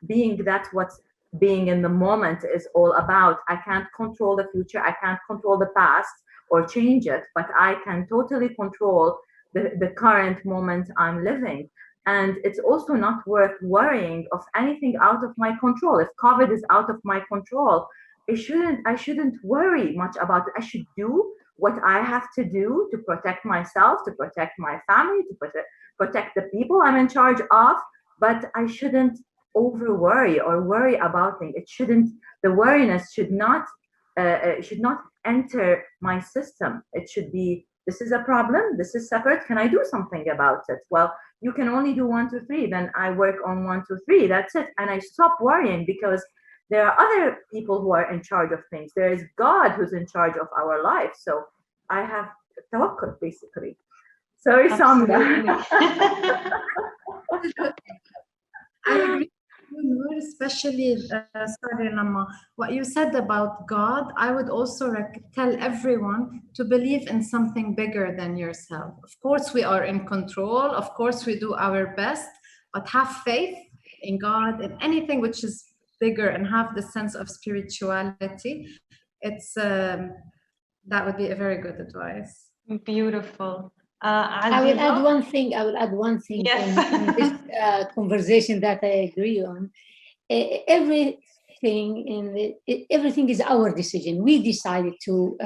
S3: what's being in the moment is all about. I can't control the future, I can't control the past or change it, but I can totally control the current moment I'm living. And it's also not worth worrying of anything out of my control. If COVID is out of my control, I shouldn't worry much about it. I should do what I have to do to protect myself, to protect my family, to protect the people I'm in charge of, but I shouldn't over worry or worry about things. The worriness should not enter my system. It should be, this is a problem, this is separate, can I do something about it? Well, you can only do 1, 2, 3, then I work on 1, 2, 3, that's it. And I stop worrying because there are other people who are in charge of things. There is God who's in charge of our life. So I have tawakkul, basically. Sorry, Samia.
S2: I agree. Especially, sorry, Lama, what you said about God, I would also tell everyone to believe in something bigger than yourself. Of course, we are in control. Of course, we do our best, but have faith in God, in anything which is bigger, and have the sense of spirituality. It's that would be a very good advice.
S1: Beautiful.
S5: I will add one thing.
S1: Yes.
S5: in this conversation that I agree on. Everything is our decision. We decided to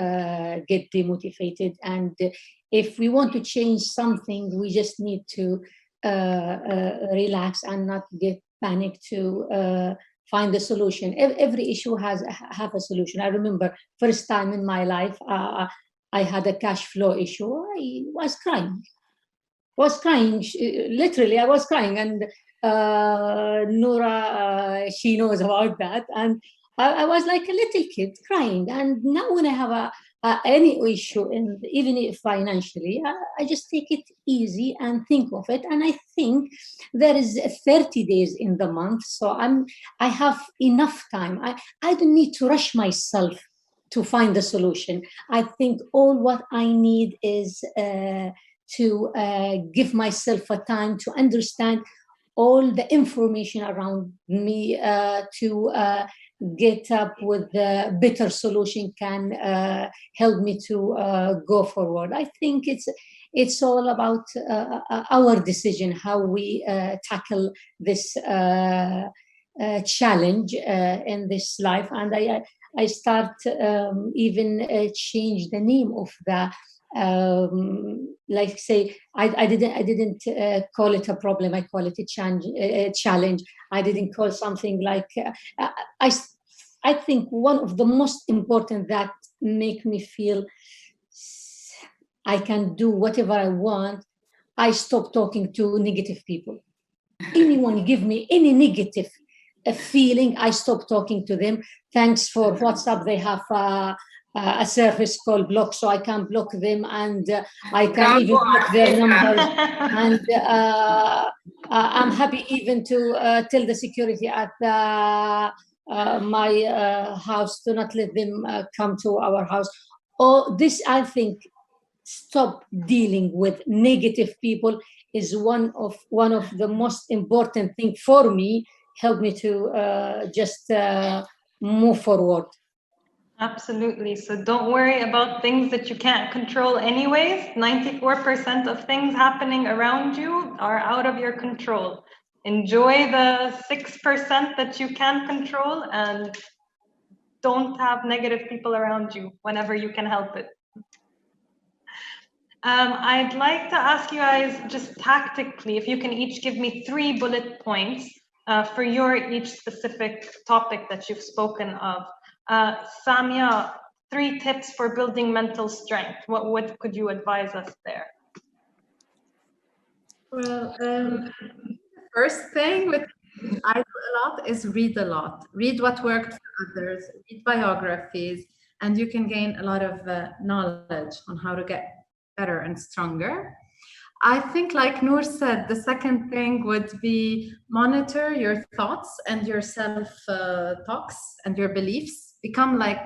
S5: get demotivated, and if we want to change something, we just need to relax and not get panicked to find a solution. Every issue have a solution. I remember first time in my life, I had a cash flow issue. I was crying. Literally, I was crying. And Noura, she knows about that. And I was like a little kid crying. And now when I have any issue, and even if financially, I just take it easy and think of it. And I think there is 30 days in the month, so I have enough time. I don't need to rush myself to find the solution. I think all what I need is to give myself a time to understand all the information around me, to get up with the better solution can help me to go forward. I think it's all about our decision, how we tackle this challenge in this life. And I start even change the name of the like say I didn't call it a problem. I call it a challenge. I didn't call something like I think one of the most important that make me feel I can do whatever I want. I stop talking to negative people. Anyone give me any negative feeling, I stop talking to them. Thanks for WhatsApp. They have a service called block, so I can block them, and I can even block their numbers. And I'm happy even to tell the security at my house to not let them come to our house. Oh, this I think stop dealing with negative people is one of the most important thing for me. Help me to just move forward.
S1: Absolutely. So don't worry about things that you can't control anyways. 94% of things happening around you are out of your control. Enjoy the 6% that you can control, and don't have negative people around you whenever you can help it. I'd like to ask you guys just tactically, if you can each give me 3 bullet points for your each specific topic that you've spoken of. Samia, 3 tips for building mental strength. What could you advise us there?
S2: Well, first thing which I do a lot is read a lot. Read what worked for others, read biographies, and you can gain a lot of knowledge on how to get better and stronger. I think, like Noor said, the second thing would be monitor your thoughts and your self-talks and your beliefs. Become like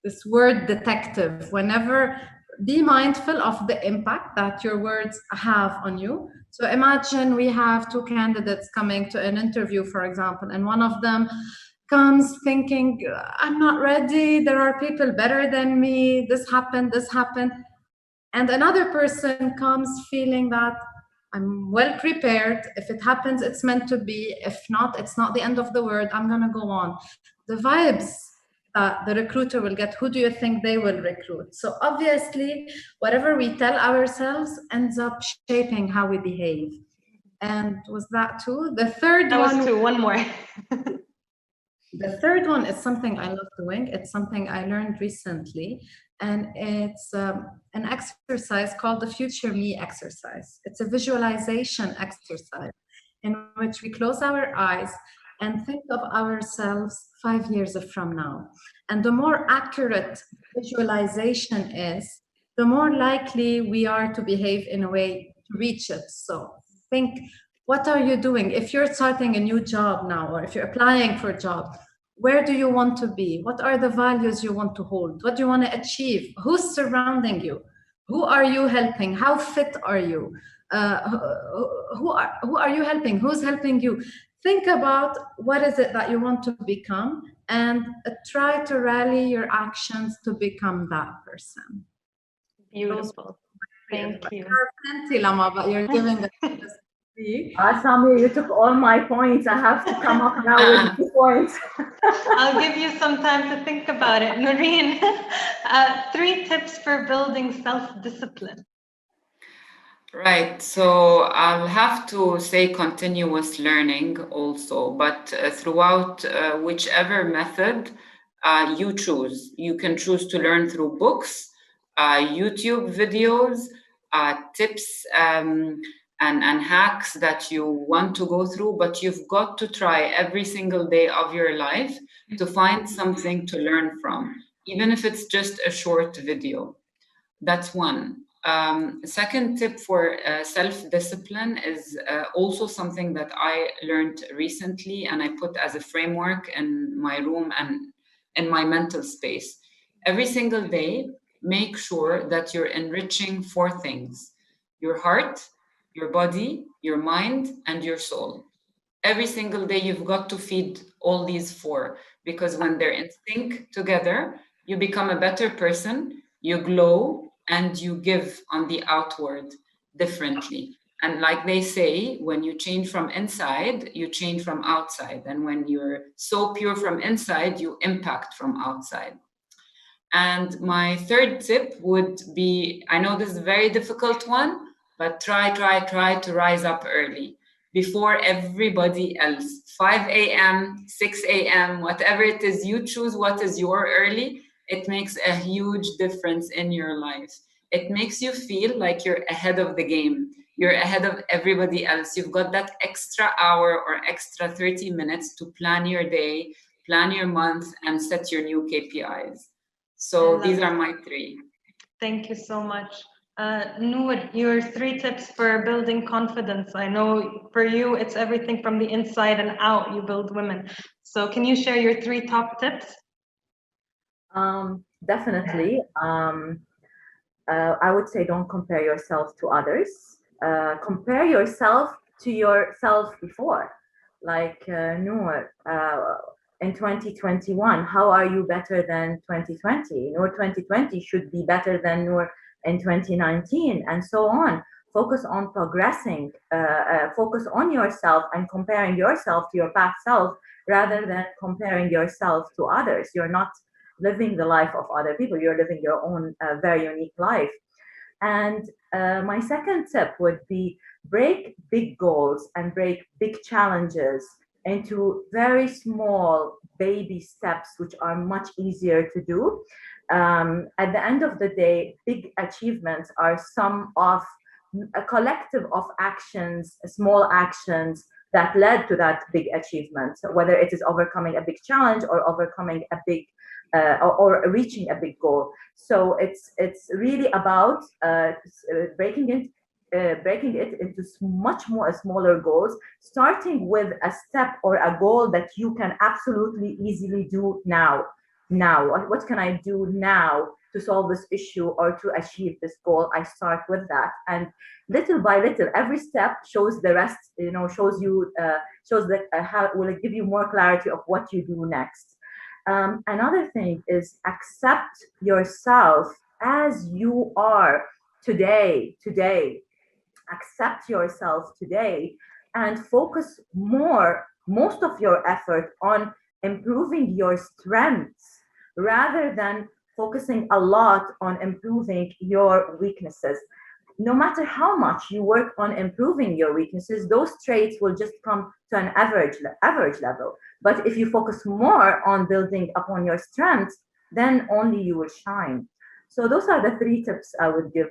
S2: this word detective. Whenever, be mindful of the impact that your words have on you. So imagine we have 2 candidates coming to an interview, for example, and one of them comes thinking, I'm not ready, there are people better than me, this happened. And another person comes feeling that I'm well prepared. If it happens, it's meant to be. If not, it's not the end of the world. I'm going to go on. The vibes that the recruiter will get, who do you think they will recruit? So obviously, whatever we tell ourselves ends up shaping how we behave. And was that 2? The third
S1: that
S2: one.
S1: was 2. One more.
S2: The third one is something I love doing. It's something I learned recently. And it's an exercise called the Future Me exercise. It's a visualization exercise in which we close our eyes and think of ourselves 5 years from now. And the more accurate visualization is, the more likely we are to behave in a way to reach it. So think, what are you doing? If you're starting a new job now, or if you're applying for a job, where do you want to be? What are the values you want to hold? What do you want to achieve? Who's surrounding you? Who are you helping? How fit are you? Who are you helping? Who's helping you? Think about what is it that you want to become, and try to rally your actions to become that person.
S1: Beautiful. Thank you.
S2: There are plenty, Lama, but you're giving us
S3: Samia, you took all my points. I have to come up now with 2 points.
S1: I'll give you some time to think about it. Noreen, 3 tips for building self-discipline.
S6: Right, so I'll have to say continuous learning also, but throughout whichever method you choose. You can choose to learn through books, YouTube videos, tips and hacks that you want to go through, but you've got to try every single day of your life to find something to learn from, even if it's just a short video. That's one. Second tip for self-discipline is also something that I learned recently and I put as a framework in my room and in my mental space. Every single day, make sure that you're enriching 4 things: your heart, your body, your mind, and your soul. Every single day, you've got to feed all these 4, because when they're in sync together, you become a better person, you glow, and you give on the outward differently. And like they say, when you change from inside, you change from outside. And when you're so pure from inside, you impact from outside. And my third tip would be, I know this is a very difficult one, but try to rise up early before everybody else. 5 a.m., 6 a.m., whatever it is, you choose what is your early. It makes a huge difference in your life. It makes you feel like you're ahead of the game. You're ahead of everybody else. You've got that extra hour or extra 30 minutes to plan your day, plan your month, and set your new KPIs. So these are my 3.
S1: Thank you so much. Noor, your 3 tips for building confidence. I know for you, it's everything from the inside and out, you build women. So can you share your 3 top tips?
S3: Definitely. I would say don't compare yourself to others. Compare yourself to yourself before. Like Noor, in 2021, how are you better than 2020? Noor 2020 should be better than Noor in 2019, and so on. Focus on progressing, focus on yourself and comparing yourself to your past self rather than comparing yourself to others. You're not living the life of other people, you're living your own very unique life. And my second tip would be break big goals and break big challenges into very small baby steps, which are much easier to do. At the end of the day, big achievements are some of a collective of actions, small actions that led to that big achievement, whether it is overcoming a big challenge or overcoming a big or reaching a big goal. So it's really about breaking it into much more smaller goals, starting with a step or a goal that you can absolutely easily do now. What can I do now to solve this issue or to achieve this goal? I start with that, and little by little, every step shows the rest. Shows that how will it give you more clarity of what you do next. Another thing is accept yourself as you are today. Accept yourself today and focus most of your effort on improving your strengths rather than focusing a lot on improving your weaknesses. No matter how much you work on improving your weaknesses, those traits will just come to an average level. But if you focus more on building upon your strengths, then only you will shine. So those are the 3 tips I would give.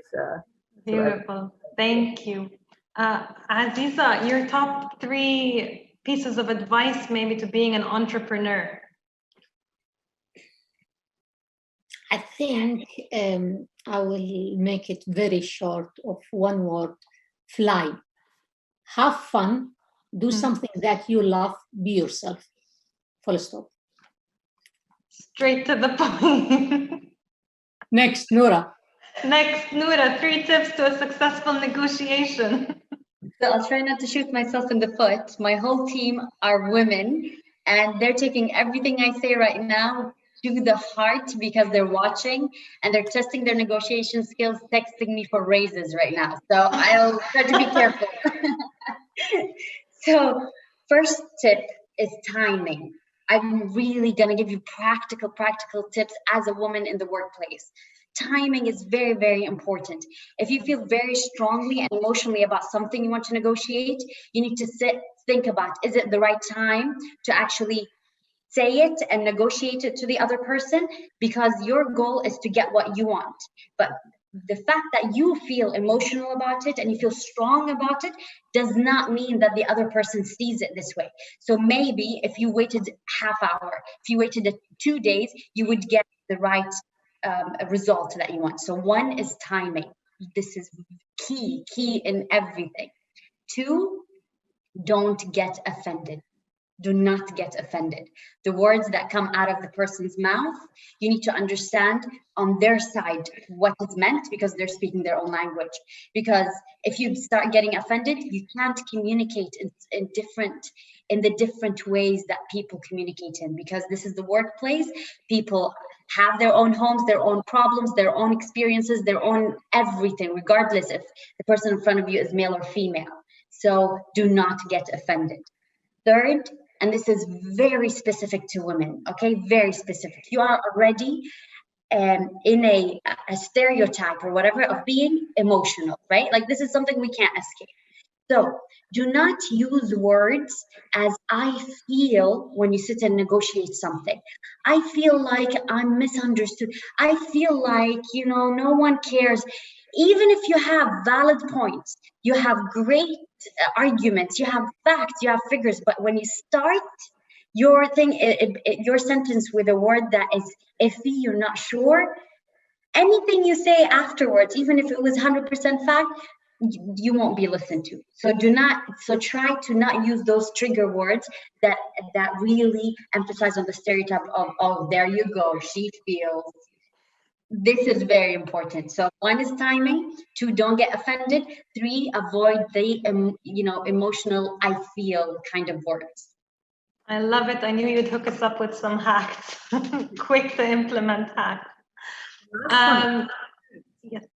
S1: Beautiful. Thank you. Aziza, your top 3 pieces of advice maybe to being an entrepreneur.
S5: I think I will make it very short of one word: fly. Have fun, do something that you love, be yourself. Full stop.
S1: Straight to the point.
S5: Next, Noura.
S1: Next, Noura, 3 tips to a successful negotiation.
S4: So I'll try not to shoot myself in the foot. My whole team are women, and they're taking everything I say right now to the heart because they're watching and they're testing their negotiation skills, texting me for raises right now. So I'll try to be careful. So first tip is timing. I'm really going to give you practical tips as a woman in the workplace. Timing is very, very important. If you feel very strongly and emotionally about something you want to negotiate, you need to think about, is it the right time to actually say it and negotiate it to the other person? Because your goal is to get what you want. But the fact that you feel emotional about it and you feel strong about it does not mean that the other person sees it this way. So maybe if you waited half hour, if you waited 2 days, you would get the right result that you want. So one is timing. This is key in everything. 2, don't get offended. Do not get offended. The words that come out of the person's mouth, you need to understand on their side what is meant, because they're speaking their own language. Because if you start getting offended, you can't communicate in the different ways that people communicate in, because this is the workplace. People have their own homes, their own problems, their own experiences, their own everything, regardless if the person in front of you is male or female. So do not get offended. 3rd, and this is very specific to women, okay? Very specific. You are already in a stereotype or whatever of being emotional, right? Like, this is something we can't escape. So do not use words as I feel when you sit and negotiate something. I feel like I'm misunderstood. I feel like, no one cares. Even if you have valid points, you have great arguments, you have facts, you have figures, but when you start your your sentence with a word that is iffy, you're not sure, anything you say afterwards, even if it was 100% fact, you won't be listened to. So try to not use those trigger words that really emphasize on the stereotype of, oh, there you go, she feels. This is very important. So 1 is timing. 2, don't get offended. 3, avoid the emotional I feel kind of words.
S1: I love it. I knew you'd hook us up with some hacks. Quick to implement hacks. Yes.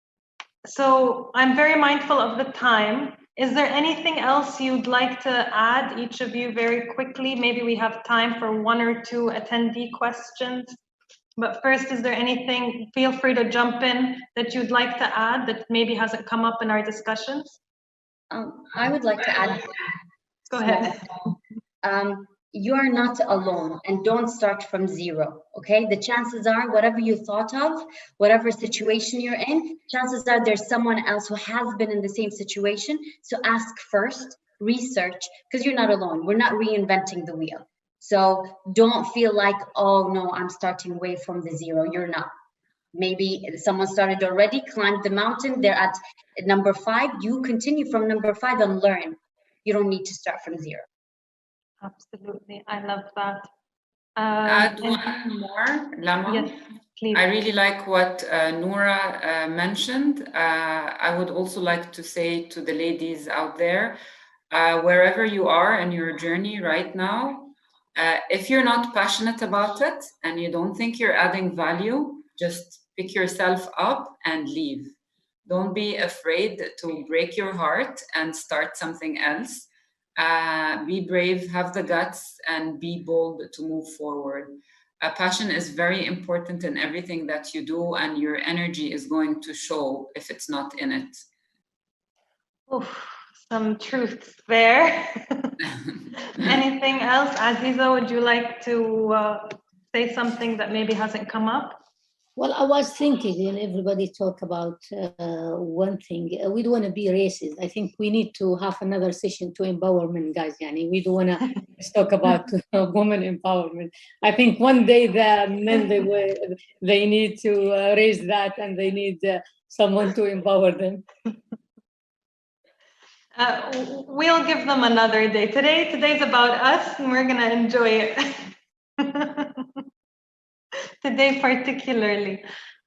S1: So I'm very mindful of the time. Is there anything else you'd like to add, each of you, very quickly? Maybe we have time for 1 or 2 attendee questions. But first, is there anything, feel free to jump in, that you'd like to add that maybe hasn't come up in our discussions?
S4: I would like to add.
S1: Go ahead.
S4: You are not alone, and don't start from 0, okay? The chances are, whatever you thought of, whatever situation you're in, chances are there's someone else who has been in the same situation. So ask first, research, because you're not alone. We're not reinventing the wheel. So don't feel like, oh no, I'm starting way from the 0. You're not. Maybe someone started already, climbed the mountain, they're at number 5. You continue from number 5 and learn. You don't need to start from 0.
S1: Absolutely, I love that.
S6: Add 1 more, Lama.
S1: Yes, please.
S6: I really like what Noura mentioned. I would also like to say to the ladies out there, wherever you are in your journey right now, if you're not passionate about it and you don't think you're adding value, just pick yourself up and leave. Don't be afraid to break your heart and start something else. Be brave, have the guts, and be bold to move forward. Passion is very important in everything that you do, and your energy is going to show if it's not in it.
S1: Oof, some truths there. Anything else? Aziza, would you like to say something that maybe hasn't come up?
S5: Well, I was thinking, and everybody talk about one thing. We don't want to be racist. I think we need to have another session to empowerment, guys. Yani, we don't want to talk about women empowerment. I think one day the men, they need to raise that, and they need someone to empower them.
S1: We'll give them another day. Today's about us, and we're gonna enjoy it. Today particularly.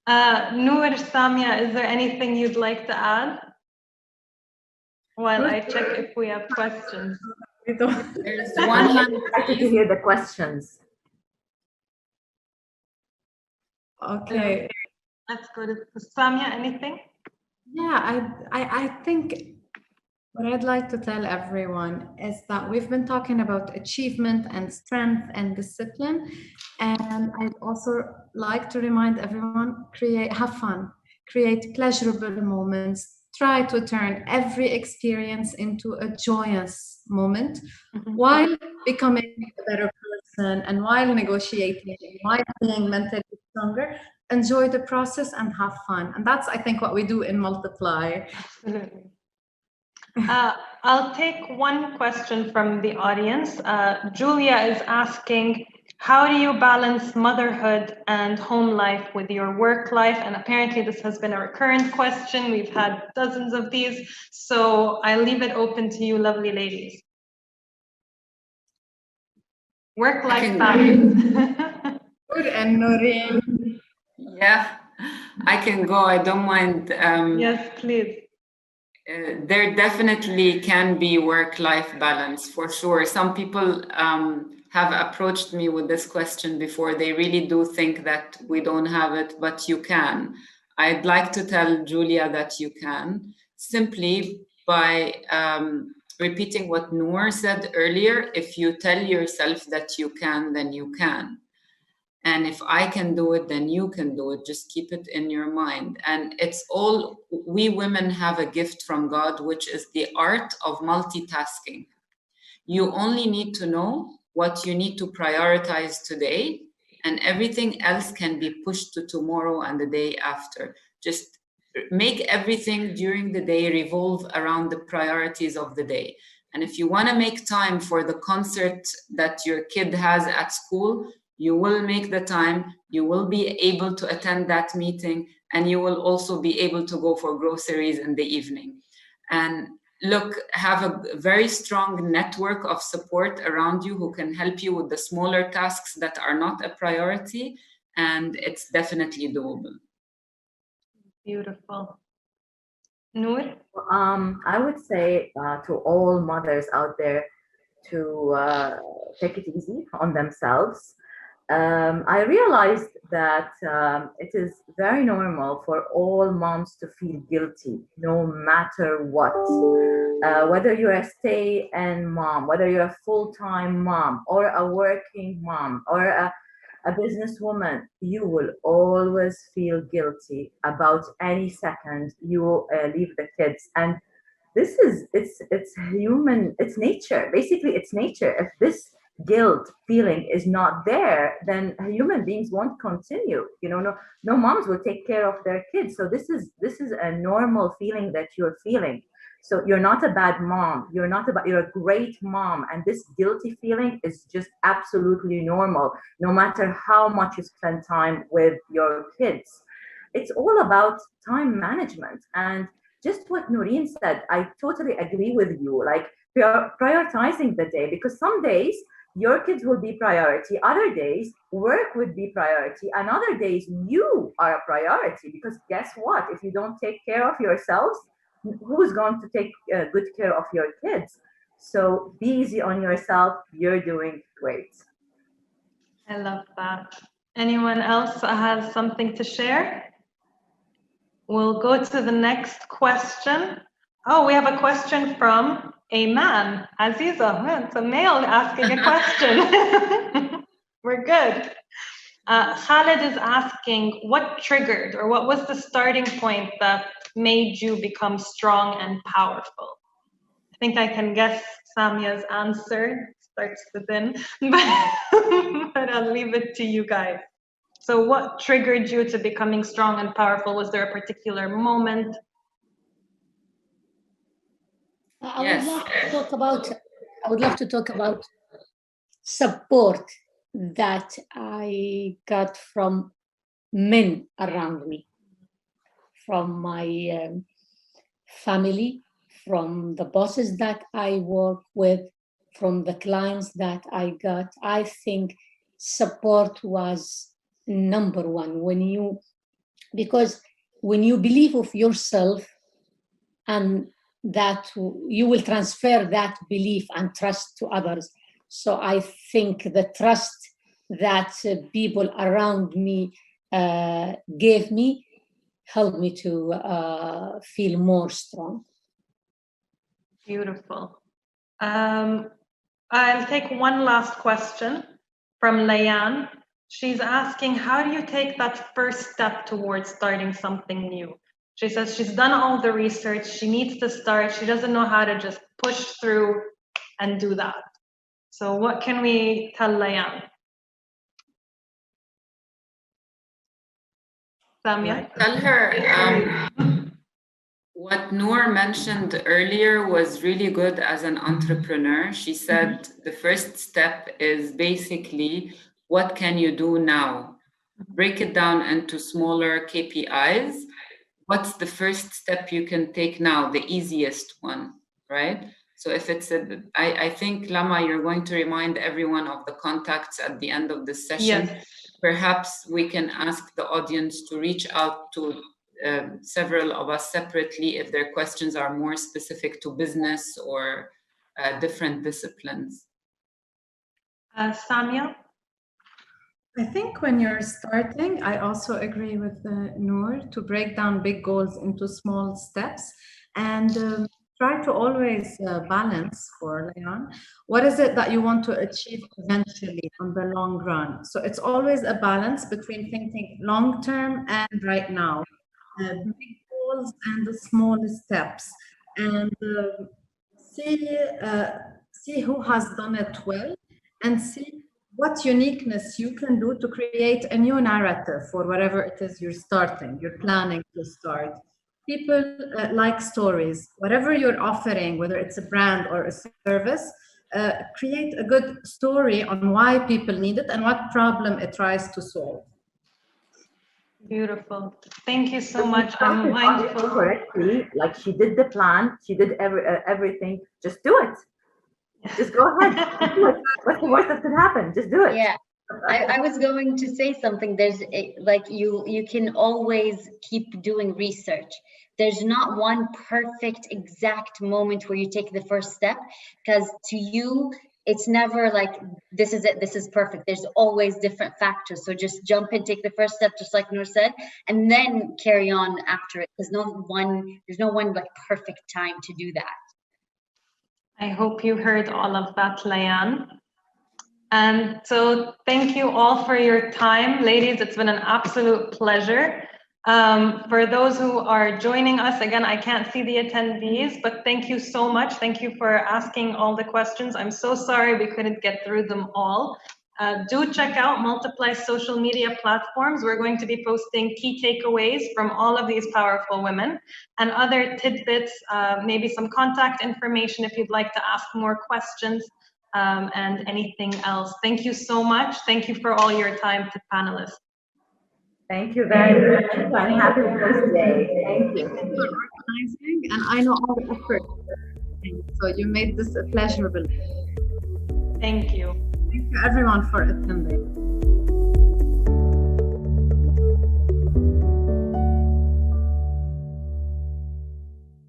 S1: Noor, Samia, is there anything you'd like to add? While I check if we have questions.
S6: There's one hand.
S3: Happy to hear the questions.
S2: Okay.
S1: Let's go to Samia. Anything?
S2: Yeah, I think what I'd like to tell everyone is that we've been talking about achievement and strength and discipline. And I'd also like to remind everyone, have fun, create pleasurable moments, try to turn every experience into a joyous moment while becoming a better person and while negotiating, while being mentally stronger. enjoy the process and have fun. And that's, I think, what we do in Multiply.
S1: Absolutely. I'll take one question from the audience. Julia is asking, how do you balance motherhood and home life with your work life? And apparently this has been a recurrent question. We've had dozens of these. So I leave it open to you, lovely ladies. Work-life balance.
S2: And Noreen.
S6: Yeah, I can go. I don't mind.
S1: Yes, please.
S6: There definitely can be work-life balance for sure. Some people have approached me with this question before. They really do think that we don't have it, but you can. I'd like to tell Julia that you can, simply by repeating what Noor said earlier. If you tell yourself that you can, then you can. And if I can do it, then you can do it. Just keep it in your mind. And it's all, we women have a gift from God, which is the art of multitasking. You only need to know what you need to prioritize today, and everything else can be pushed to tomorrow and the day after. Just make everything during the day revolve around the priorities of the day. And if you want to make time for the concert that your kid has at school, you will make the time, you will be able to attend that meeting, and you will also be able to go for groceries in the evening. And look, have a very strong network of support around you who can help you with the smaller tasks that are not a priority, and it's definitely doable.
S1: Beautiful. Noor?
S3: I would say to all mothers out there to take it easy on themselves. I realized that it is very normal for all moms to feel guilty, no matter what. Whether you're a stay-in mom, whether you're a full-time mom, or a working mom, or a businesswoman, you will always feel guilty about any second you leave the kids. And this is, it's human, it's nature. Basically, it's nature. If this guilt feeling is not there, then human beings won't continue. No moms will take care of their kids. So this is a normal feeling that you're feeling. So you're not a bad mom. You're a great mom. And this guilty feeling is just absolutely normal, no matter how much you spend time with your kids. It's all about time management. And just what Noreen said, I totally agree with you. Like, prioritizing the day, because some days your kids will be priority, other days work would be priority, and other days you are a priority. Because guess what? If you don't take care of yourselves, who's going to take good care of your kids? So be easy on yourself. You're doing great.
S1: I love that. Anyone else has something to share? We'll go to the next question. Oh, we have a question from a man, Aziza. It's a male asking a question. We're good. Khaled is asking, what triggered, or what was the starting point that made you become strong and powerful? I think I can guess Samia's answer. Starts within, but I'll leave it to you guys. So what triggered you to becoming strong and powerful? Was there a particular moment?
S5: I would love to talk about support that I got from men around me, from my family, from the bosses that I work with, from the clients that I got. I think support was number one because when you believe of yourself, and that you will transfer that belief and trust to others. So I think the trust that people around me gave me helped me to feel more strong.
S1: Beautiful. I'll take one last question from Layan. She's asking, how do you take that first step towards starting something new? She says she's done all the research, she needs to start, she doesn't know how to just push through and do that. So what can we tell Layan? Samia?
S6: Tell her what Noor mentioned earlier was really good as an entrepreneur. She said the first step is basically, what can you do now? Break it down into smaller KPIs. What's the first step you can take now, the easiest one, right? So if it's I think, Lama, you're going to remind everyone of the contacts at the end of this session.
S1: Yes.
S6: Perhaps we can ask the audience to reach out to several of us separately if their questions are more specific to business or different disciplines.
S1: Samia?
S2: I think when you're starting, I also agree with Noor to break down big goals into small steps and try to always balance for Leon. What is it that you want to achieve eventually on the long run? So it's always a balance between thinking long term and right now, big goals and the small steps, and see who has done it well, and see what uniqueness you can do to create a new narrative for whatever it is you're planning to start. People like stories. Whatever you're offering, whether it's a brand or a service, create a good story on why people need it and what problem it tries to solve.
S1: Beautiful. Thank you so much. I'm mindful.
S3: Correctly, like she did the plan, she did everything. Just do it. Just go ahead. What's the worst that could happen? Just do it.
S4: Yeah, I was going to say something. There's like you can always keep doing research. There's not one perfect exact moment where you take the first step, because to you it's never like this is it, this is perfect. There's always different factors. So just jump in, take the first step, just like Noor said, and then carry on after it. There's no one like perfect time to do that.
S1: I hope you heard all of that, Layan. And so thank you all for your time. Ladies, it's been an absolute pleasure. For those who are joining us, again, I can't see the attendees, but thank you so much. Thank you for asking all the questions. I'm so sorry we couldn't get through them all. Do check out Multiply's social media platforms. We're going to be posting key takeaways from all of these powerful women and other tidbits, maybe some contact information if you'd like to ask more questions, and anything else. Thank you so much. Thank you for all your time to panelists.
S3: Thank you very much, and happy birthday. Thank you.
S2: For organizing, and I know all the effort. So you made this a pleasurable.
S1: Thank you.
S2: Thank you everyone for attending.